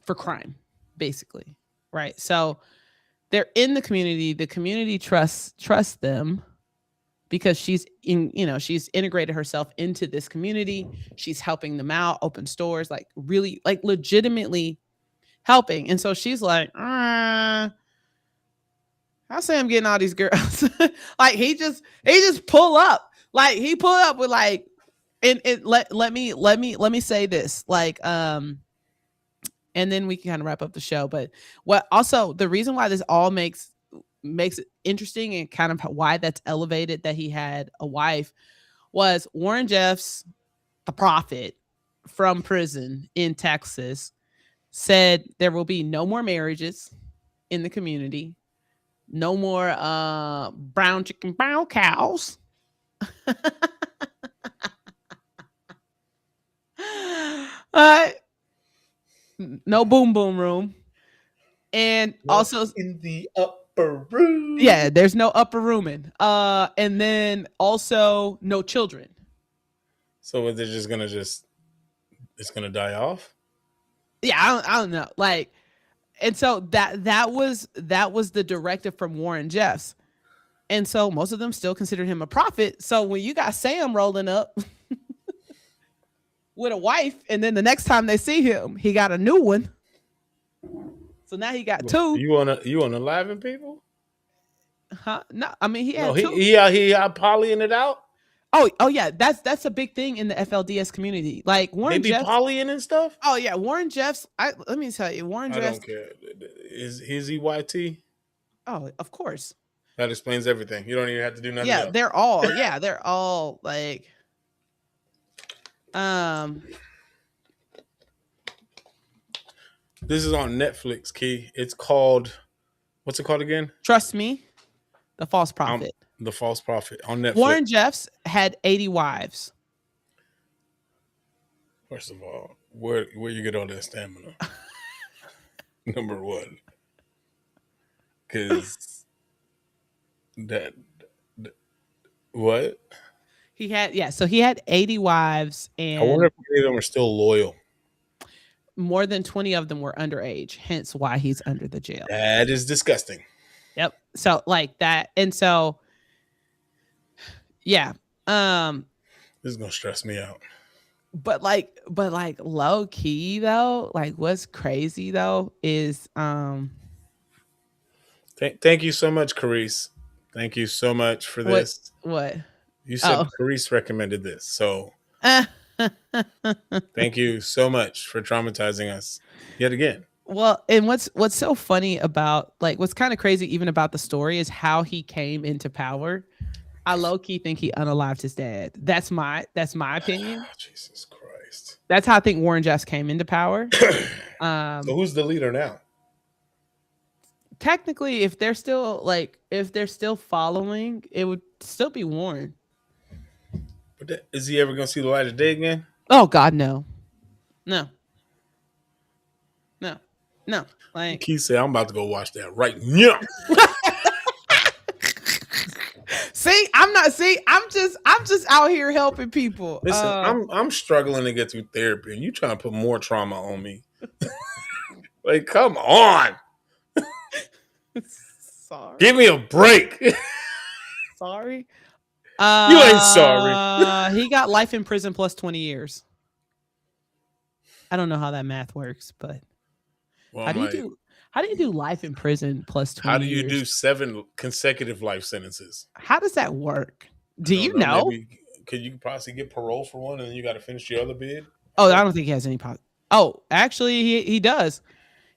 for crime, basically. Right. So they're in the community trusts them, because she's integrated herself into this community. She's helping them out, open stores, like really, like legitimately helping. And so she's like, how's Sam getting all these girls? Like he just pull up. Like he pulled up with like, and let me say this, like, and then we can kind of wrap up the show. But what also the reason why this all makes makes it interesting and kind of why that's elevated that he had a wife was Warren Jeffs, the prophet from prison in Texas, said there will be no more marriages in the community, no more brown chicken, brown cows. uh, no boom boom room. And also in the upper room. yeah, there's no upper rooming. And then also no children. So they're just gonna it's gonna die off. Yeah, I don't know. Like, and so that was the directive from Warren Jeffs. And so most of them still considered him a prophet. So when you got Sam rolling up with a wife, and then the next time they see him, he got a new one. So now he got two. You wanna liven people? Huh? No, I mean he had No, two. he out polying it out. Oh yeah, that's a big thing in the FLDS community. Like Warren They be Jeffs. polying and stuff. Oh yeah, Warren Jeffs. Let me tell you, Warren I Jeffs. don't care. Is EYT? Oh, of course. That explains everything. You don't even have to do nothing Yeah, else. they're all like This is on Netflix, Key. It's called, what's it called again? Trust Me, The False Prophet. The False Prophet on Netflix. Warren Jeffs had 80 wives. First of all, where you get all that stamina? Number one, because that what? So he had 80 wives, I wonder and if any of them are still loyal. more than 20 of them were underage, hence why he's under the jail. That is disgusting. Yep. So like that, and so yeah. This is gonna stress me out. But like low key though, like what's crazy though is Thank you so much, Carice. Thank you so much for this. What? You said Carice recommended this, so thank you so much for traumatizing us yet again. Well, and what's so funny about, like, what's kind of crazy even about the story is how he came into power. I low key think he unalived his dad. That's my opinion. Oh, Jesus Christ. That's how I think Warren Jeffs came into power. So who's the leader now? Technically, if they're still following, it would still be Warren. But is he ever gonna see the light of day again? Oh God, no. Like, Keith said, "I'm about to go watch that right now." I'm just out here helping people. Listen, I'm struggling to get through therapy, and you trying to put more trauma on me. Like, come on. Sorry. Give me a break. Sorry. You ain't sorry. He got life in prison plus 20 years. I don't know how that math works, but Well, how do you do life in prison plus 20 How do you years? do 7 consecutive life sentences? How does that work? Do you know? Maybe, could you possibly get parole for one and then you got to finish your other bid? Oh, I don't think he has any. Oh, actually, he does.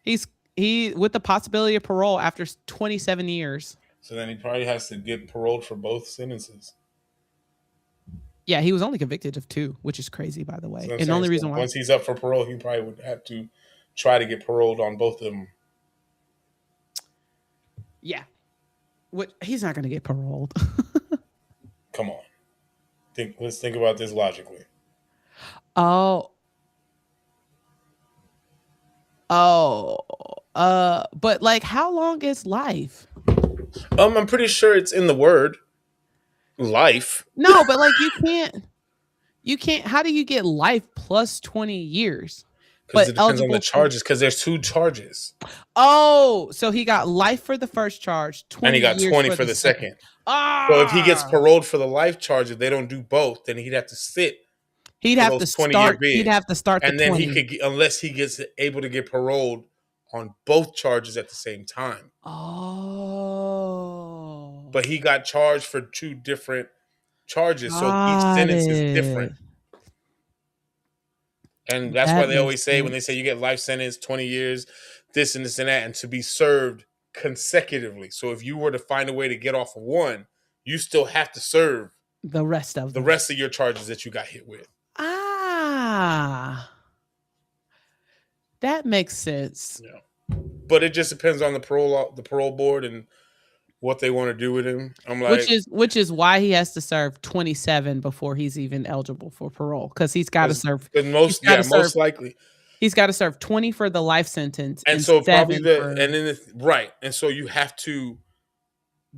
He with the possibility of parole after 27 years. So then he probably has to get paroled for both sentences. Yeah, he was only convicted of 2, which is crazy, by the way. So and the only reason why, once he's up for parole, he probably would have to try to get paroled on both of them. yeah, he's not going to get paroled. Come on, let's think about this logically. But like, how long is life? I'm pretty sure it's in the word life. No, but like you can't. How do you get life plus 20 years? Because it depends on the charges. Because there's 2 charges. Oh, so he got life for the first charge, 20 and he got 20 for the second. So if he gets paroled for the life charge, if they don't do both, then he'd have to sit. He'd have to start. He'd have to start. And then he could, unless he gets able to get paroled on both charges at the same time. Oh. But he got charged for 2 different charges, so each sentence is different. And that's why they always say, when they say you get life sentence, 20 years, this and this and that, and to be served consecutively. So if you were to find a way to get off of one, you still have to serve The rest of the them. rest of your charges that you got hit with. Ah, that makes sense. Yeah. But it just depends on the parole board and what they want to do with him. I'm like, Which is why he has to serve 27 before he's even eligible for parole, because he's got to serve. most likely. He's got to serve 20 for the life sentence, And so probably 7 for, and then right, and so you have to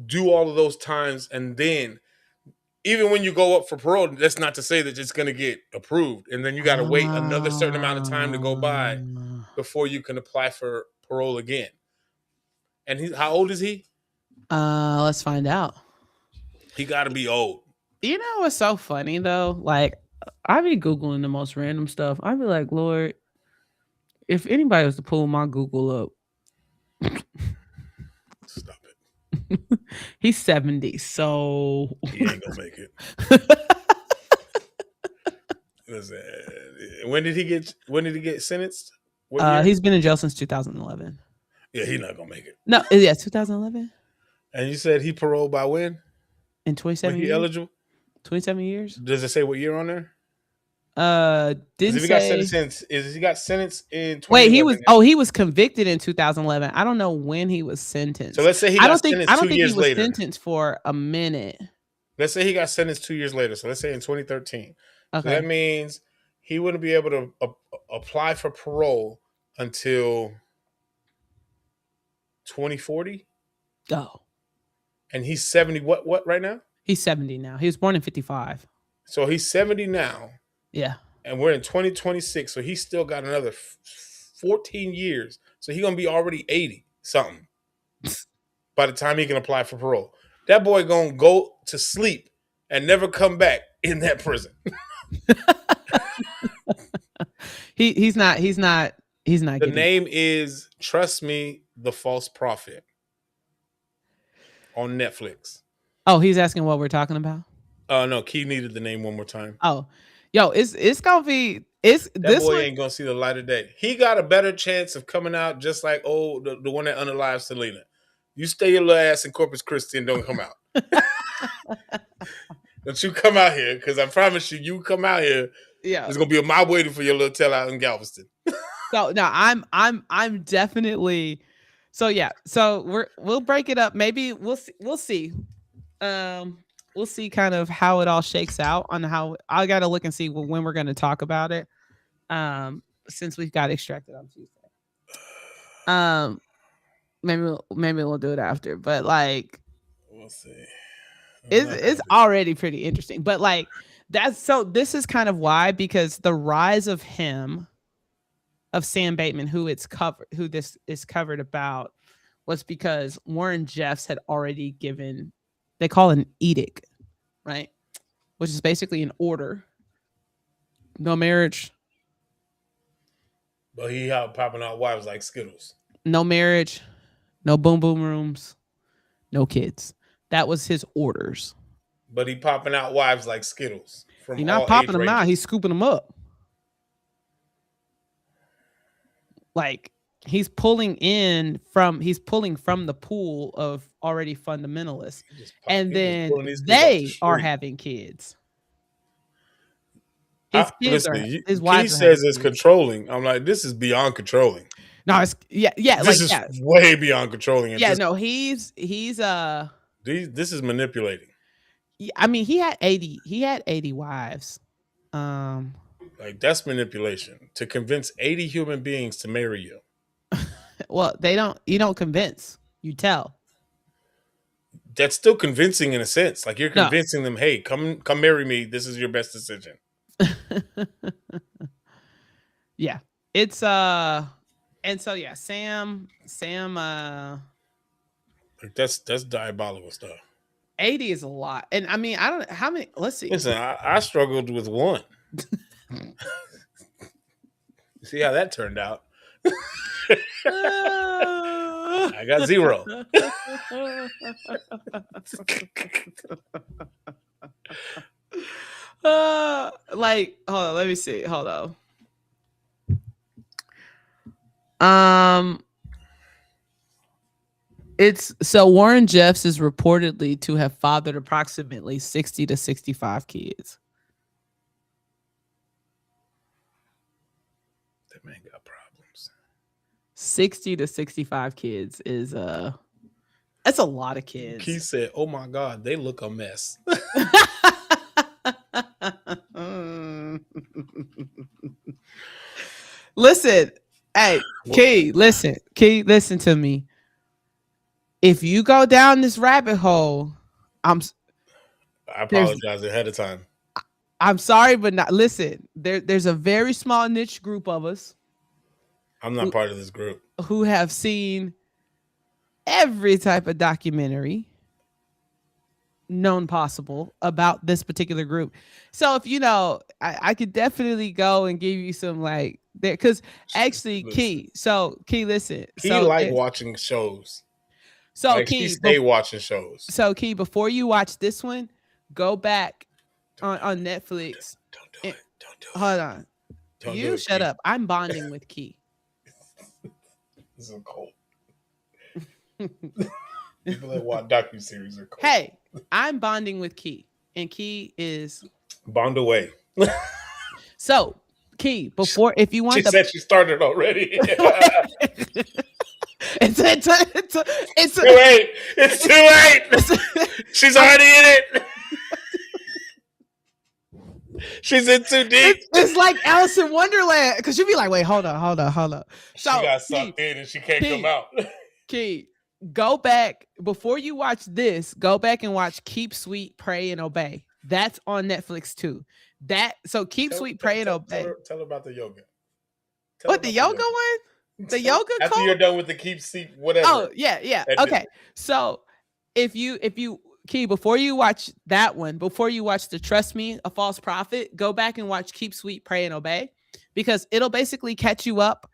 do all of those times, and then even when you go up for parole, that's not to say that it's going to get approved, and then you got to wait another certain amount of time to go by before you can apply for parole again. And how old is he? Let's find out. He got to be old. You know what's so funny though? Like, I be Googling the most random stuff. I be like, Lord, if anybody was to pull my Google up, stop it. He's 70, so he ain't gonna make it. When did he get sentenced? He's been in jail since 2011. Yeah, he's not gonna make it. No, yeah, 2011. And you said he paroled by when? In 27 when he years? eligible? 27 years? Does it say what year on there? Didn't he say. He got sentenced in 2011? Wait, he was convicted in 2011. I don't know when he was sentenced. So let's say he got sentenced 2 years later. He was sentenced for a minute. Let's say he got sentenced 2 years later. So let's say in 2013. Okay. So that means he wouldn't be able to apply for parole until 2040. Oh. And he's 70. What right now? He's 70 now. He was born in 55. So he's 70 now. Yeah. And we're in 2026. So he's still got another 14 years. So he's going to be already 80 something by the time he can apply for parole. That boy going to go to sleep and never come back in that prison. He's not. The name is Trust Me, the False Prophet on Netflix. Oh, he's asking what we're talking about? No, Key needed the name one more time. Oh, yo, it's gonna be this boy ain't gonna see the light of day. He got a better chance of coming out just like the one that unalived Selena. You stay your little ass in Corpus Christi and don't come out. Don't you come out here, because I promise you come out here. Yeah, there's gonna be a mob waiting for your little tail out in Galveston. So no, I'm definitely. So yeah, so we'll break it up. Maybe we'll see. We'll see kind of how it all shakes out on how I got to look and see when we're going to talk about it. Since we've got extracted on Tuesday. Maybe we'll do it after, but like, we'll see. It's already pretty interesting, but like this is kind of why, because the rise of Sam Bateman, who this is covered about, was because Warren Jeffs had already given, they call it an edict, right? Which is basically an order. No marriage. But he out popping out wives like Skittles. No marriage, no boom boom rooms, no kids. That was his orders. But he popping out wives like Skittles. He's not popping them out. He's scooping them up. Like, he's pulling from the pool of already fundamentalists, and then they are having kids. His kids his wives. He says it's controlling. I'm like, this is beyond controlling. No, it's yeah. This is way beyond controlling. Yeah, no, he's this is manipulating. I mean, he had 80 wives. Like, that's manipulation to convince 80 human beings to marry you. Well, you don't convince, you tell. That's still convincing in a sense. Like, you're convincing them, hey, come marry me. This is your best decision. Yeah. It's and so yeah, Sam like, that's diabolical stuff. 80 is a lot. And I mean, I don't know how many. Let's see. Listen, I struggled with one. See how that turned out. I got 0. Like, hold on, let me see. Hold on. It's so Warren Jeffs is reportedly to have fathered approximately 60 to 65 kids. That man got problems. 60 to 65 kids is that's a lot of kids. Key said, "Oh my God, they look a mess." Listen, hey, Key, listen to me. If you go down this rabbit hole, I apologize ahead of time. I'm sorry, but not listen. There's a very small niche group of us. I'm not part of this group. Who have seen every type of documentary known possible about this particular group. So if you know, I could definitely go and give you some like there because actually Key. So Key, listen. Key so like watching shows. So like Key, she stay watching shows. So Key, before you watch this one, go back on Netflix. Don't do it. Don't do it. Hold on. Don't You do it, shut Key. up. I'm bonding with Key. This is cold. People that watch docuseries are cold. Hey, I'm bonding with Key, and Key is bond away. So Key, before if you want, she said she started already. It's too late. It's too late. She's already in it. She's in too deep. It's like Alice in Wonderland because you'd be like, wait, hold on. So she got sucked in and she can't come out. Key, go back before you watch this. Go back and watch Keep Sweet, Pray and Obey. That's on Netflix too. Keep Sweet, Pray and Obey. Tell her about the yoga. The yoga one? The yoga after code? You're done with the keep seat, whatever. Oh yeah. Okay, so if you Key, before you watch that one, before you watch the Trust Me, A False Prophet, go back and watch Keep Sweet, Pray and Obey, because it'll basically catch you up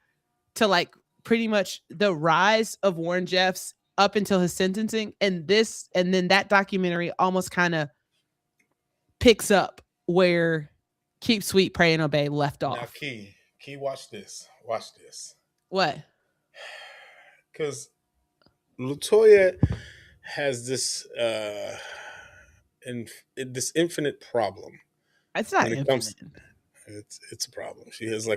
to like pretty much the rise of Warren Jeffs up until his sentencing, and then that documentary almost kind of picks up where Keep Sweet, Pray and Obey left off. Now, Key, watch this. Watch this. What? Because LaToya has this this infinite problem. It's not infinite. It's a problem. She has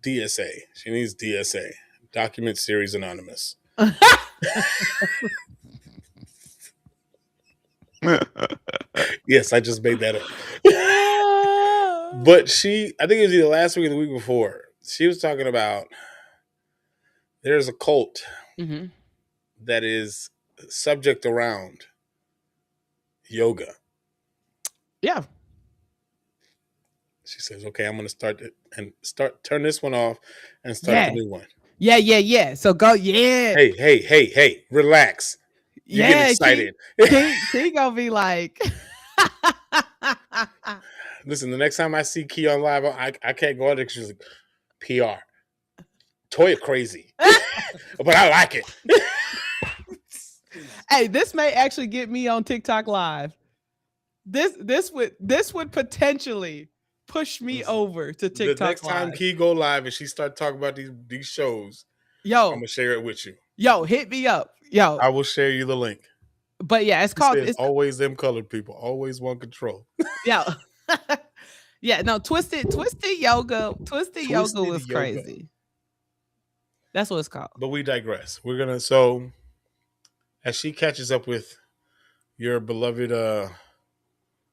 DSA. She needs DSA. Document Series Anonymous. Yes, I just made that up. But I think it was either last week or the week before, she was talking about there's a cult that is subject around yoga. Yeah. She says, okay, I'm going to turn this one off and start the new one. Yeah. So go, yeah. Hey, relax. You get excited. He gonna be like, listen, the next time I see Key on live, I can't go on there because she's like, PR. Toya crazy. But I like it. Hey, this may actually get me on TikTok live. This would potentially push me over to TikTok. The next time Key go live and she start talking about these shows, I'm gonna share it with you. Yo, hit me up. Yo, I will share you the link. But yeah, it's called. It's always them colored people. Always want control. Yeah. Yeah. No, twisted yoga. Twisted yoga was crazy. That's what it's called. But we digress. We're gonna as she catches up with your beloved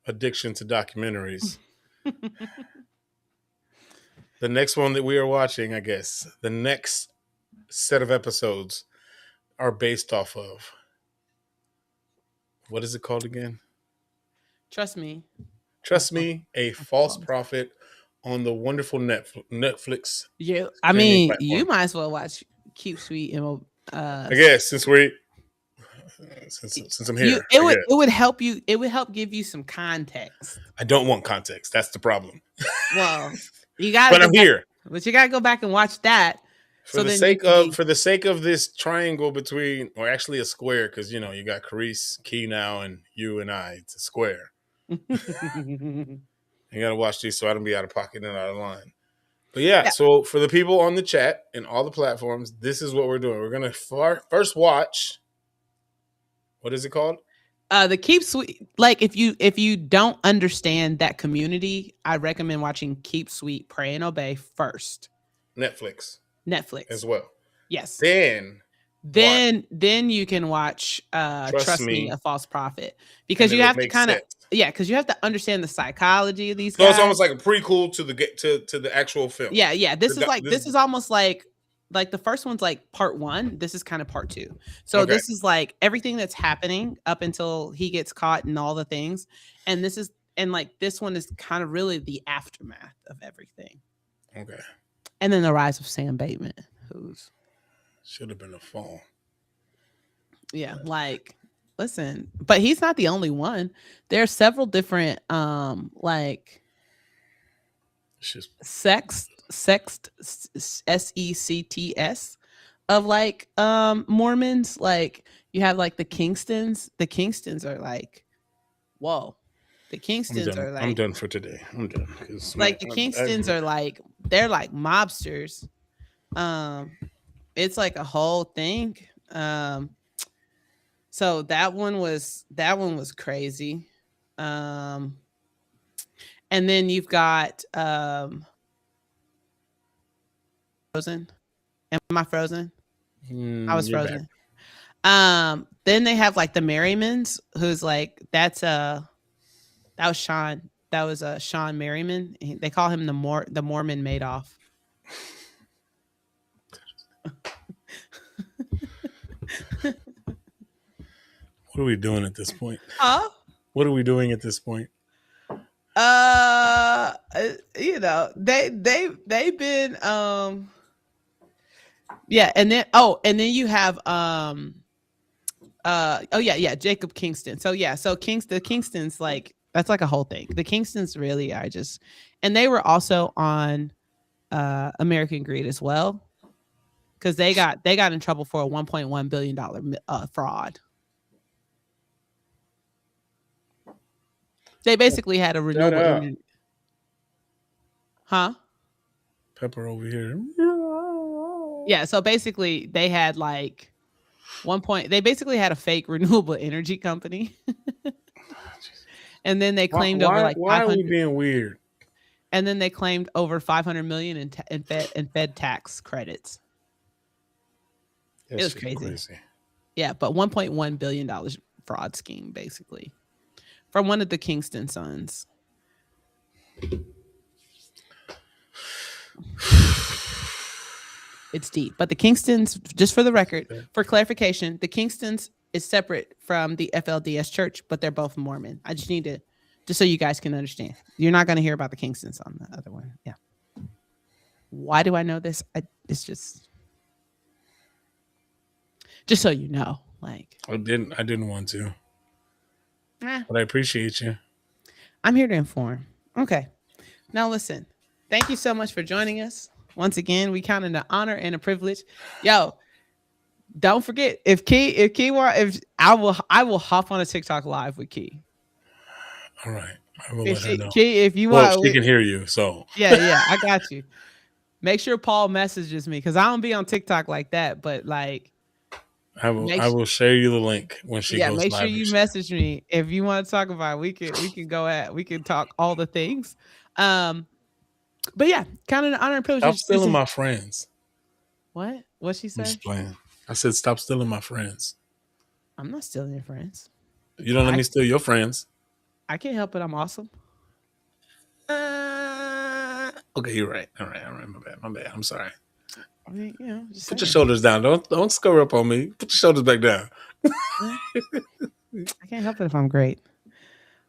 addiction to documentaries. The next one that we are watching, I guess, the next set of episodes are based off of, what is it called again? Trust Me, A False Prophet on the wonderful Netflix. Yeah, I mean, platform. You might as well watch Keep Sweet and I guess since I'm here, it would help you. It would help give you some context. I don't want context. That's the problem. Well, you got. But I'm here. But you gotta go back and watch that. For the sake of this triangle between, or actually a square, because you got Carice, Key now, and you and I. It's a square. You gotta watch these so I don't be out of pocket and out of line. But yeah, Yeah. so for the people on the chat and all the platforms, this is what we're doing. We're gonna first watch. What is it called? The Keep Sweet. Like if you don't understand that community, I recommend watching Keep Sweet, Pray and Obey first. Netflix Netflix as well. Yes. Then You can watch Trust Me, a False Prophet, because and you it'll have to make kind of sense. because you have to understand the psychology of these So guys. it's almost like a prequel to the actual film. Yeah. This is almost like the first one's like part 1. This is kind of part 2. So Okay. this is like everything that's happening up until he gets caught and all the things. And this one is kind of really the aftermath of everything. Okay. And then the rise of Sam Bateman, who's should have been a fall. Yeah, like listen, but he's not the only one. There are several different like sects sects of like Mormons. Like you have like the Kingstons. The Kingstons are like, whoa. The Kingstons are like, I'm done for today. I'm done. Like the Kingstons are like, they're like mobsters. It's like a whole thing. So that one was crazy. And then you've got Frozen. Am I frozen? I was frozen. Then they have like the Merrimans, who's like that was Sean. That was Sean Merriman. They call him the Mormon Madoff. What are we doing at this point? Huh? What are we doing at this point? You know, they've been yeah, and then you have Jacob Kingston. So yeah, so the Kingstons, like that's like a whole thing. The Kingstons really are just, and they were also on American Greed as well, because they got in trouble for a $1.1 billion fraud. They basically had a renewable energy. Huh? Pepper over here. Yeah, so basically they had like they basically had a fake renewable energy company. And then they claimed why are we being weird? And then they claimed over 500 million in Fed tax credits. It was crazy. Yeah, but $1.1 billion fraud scheme, basically, from one of the Kingston sons. It's deep. But the Kingstons, just for the record, for clarification, the Kingstons is separate from the FLDS church, but they're both Mormon. I just need to, just so you guys can understand. You're not going to hear about the Kingstons on the other one. Yeah. Why do I know this? It's just so you know. Like I didn't want to. But I appreciate you. I'm here to inform. Okay. Now listen. Thank you so much for joining us. Once again, we count it an honor and a privilege. Yo, don't forget, if I will hop on a TikTok live with Key. All right. I will let her know. Key, if you want, she can hear you. So yeah, I got you. Make sure Paul messages me, because I don't be on TikTok like that, but like I will share you the link when she goes live. Yeah, make sure you message me if you want to talk about it. We can talk all the things. But yeah, kind of an honor and privilege. Stop stealing my friends. What? What'd she say? I'm just playing. I said stop stealing my friends. I'm not stealing your friends. You don't let me steal your friends. I can't help it. I'm awesome. Okay, you're right. All right. My bad. I'm sorry. I mean, you know, just put your shoulders down. Don't screw up on me. Put your shoulders back down. I can't help it if I'm great.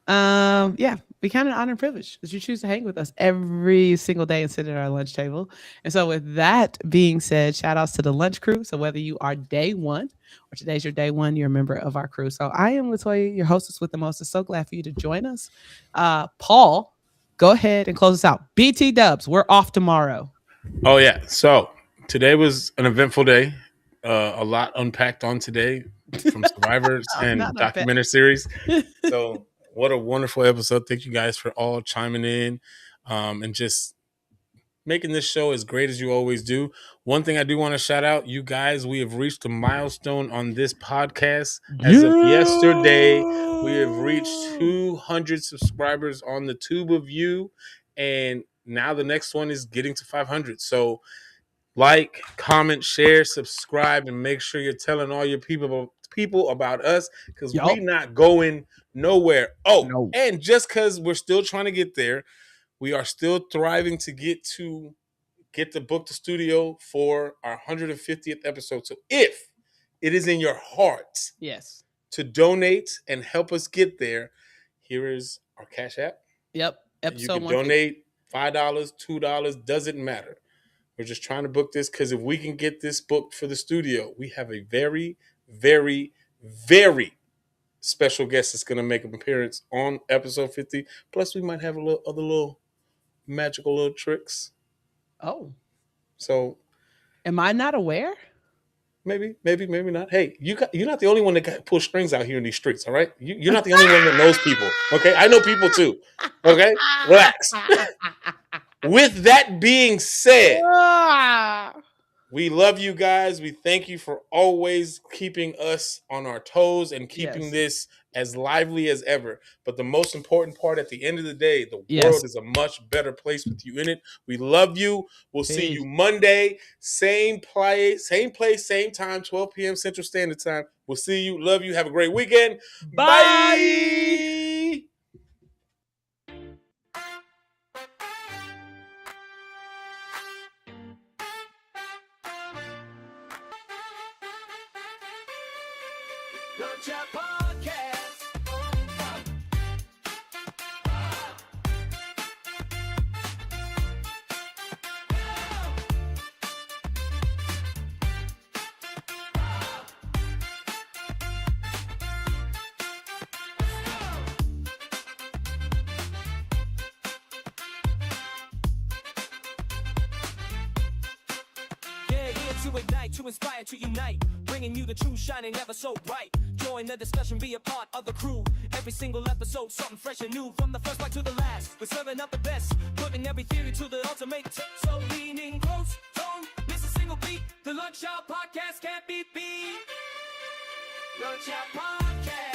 Yeah, we count it an honor and privilege that you choose to hang with us every single day and sit at our lunch table. And so with that being said, shout outs to the lunch crew. So whether you are day one or today's your day one, you're a member of our crew. So I am Latoya, your hostess with the most. So glad for you to join us. Paul, go ahead and close us out. BT Dubs, we're off tomorrow. Oh yeah. So today was an eventful day. A lot unpacked on today from Survivors and documentary series. So what a wonderful episode. Thank you guys for all chiming in and just making this show as great as you always do. One thing I do want to shout out, you guys, we have reached a milestone on this podcast. As of yesterday, we have reached 200 subscribers on the tube of you, and now the next one is getting to 500. So like, comment, share, subscribe, and make sure you're telling all your people about us, because Yup. we not going nowhere. Oh, No. and just because we're still trying to get there, we are still thriving to get the book to studio for our 150th episode. So if it is in your heart Yes. to donate and help us get there, here is our Cash App. Yep. You Episode can 150. donate $5, $2, doesn't matter. We're just trying to book this, because if we can get this booked for the studio, we have a very, very, very special guest that's going to make an appearance on episode 50. Plus, we might have other little magical little tricks. Oh. So, am I not aware? maybe not. Hey, you're not the only one that got pull strings out here in these streets, all right? You're not the only one that knows people, okay? I know people too, okay? Relax. With that being said, we love you guys. We thank you for always keeping us on our toes and keeping this as lively as ever. But the most important part, at the end of the day, the world is a much better place with you in it. We love you. We'll see you Monday. Same place, same time, 12 p.m. Central Standard Time. We'll see you. Love you. Have a great weekend. Bye. Lunch Out Podcast. To ignite, to inspire, to unite, bringing you the true, shining, ever so bright. Join the discussion, be a part of the crew. Every single episode, something fresh and new. From the first bite to the last, we're serving up the best, putting every theory to the ultimate test. So leaning close, don't miss a single beat. The Lunch Out Podcast can't be beat. Lunch Out Podcast.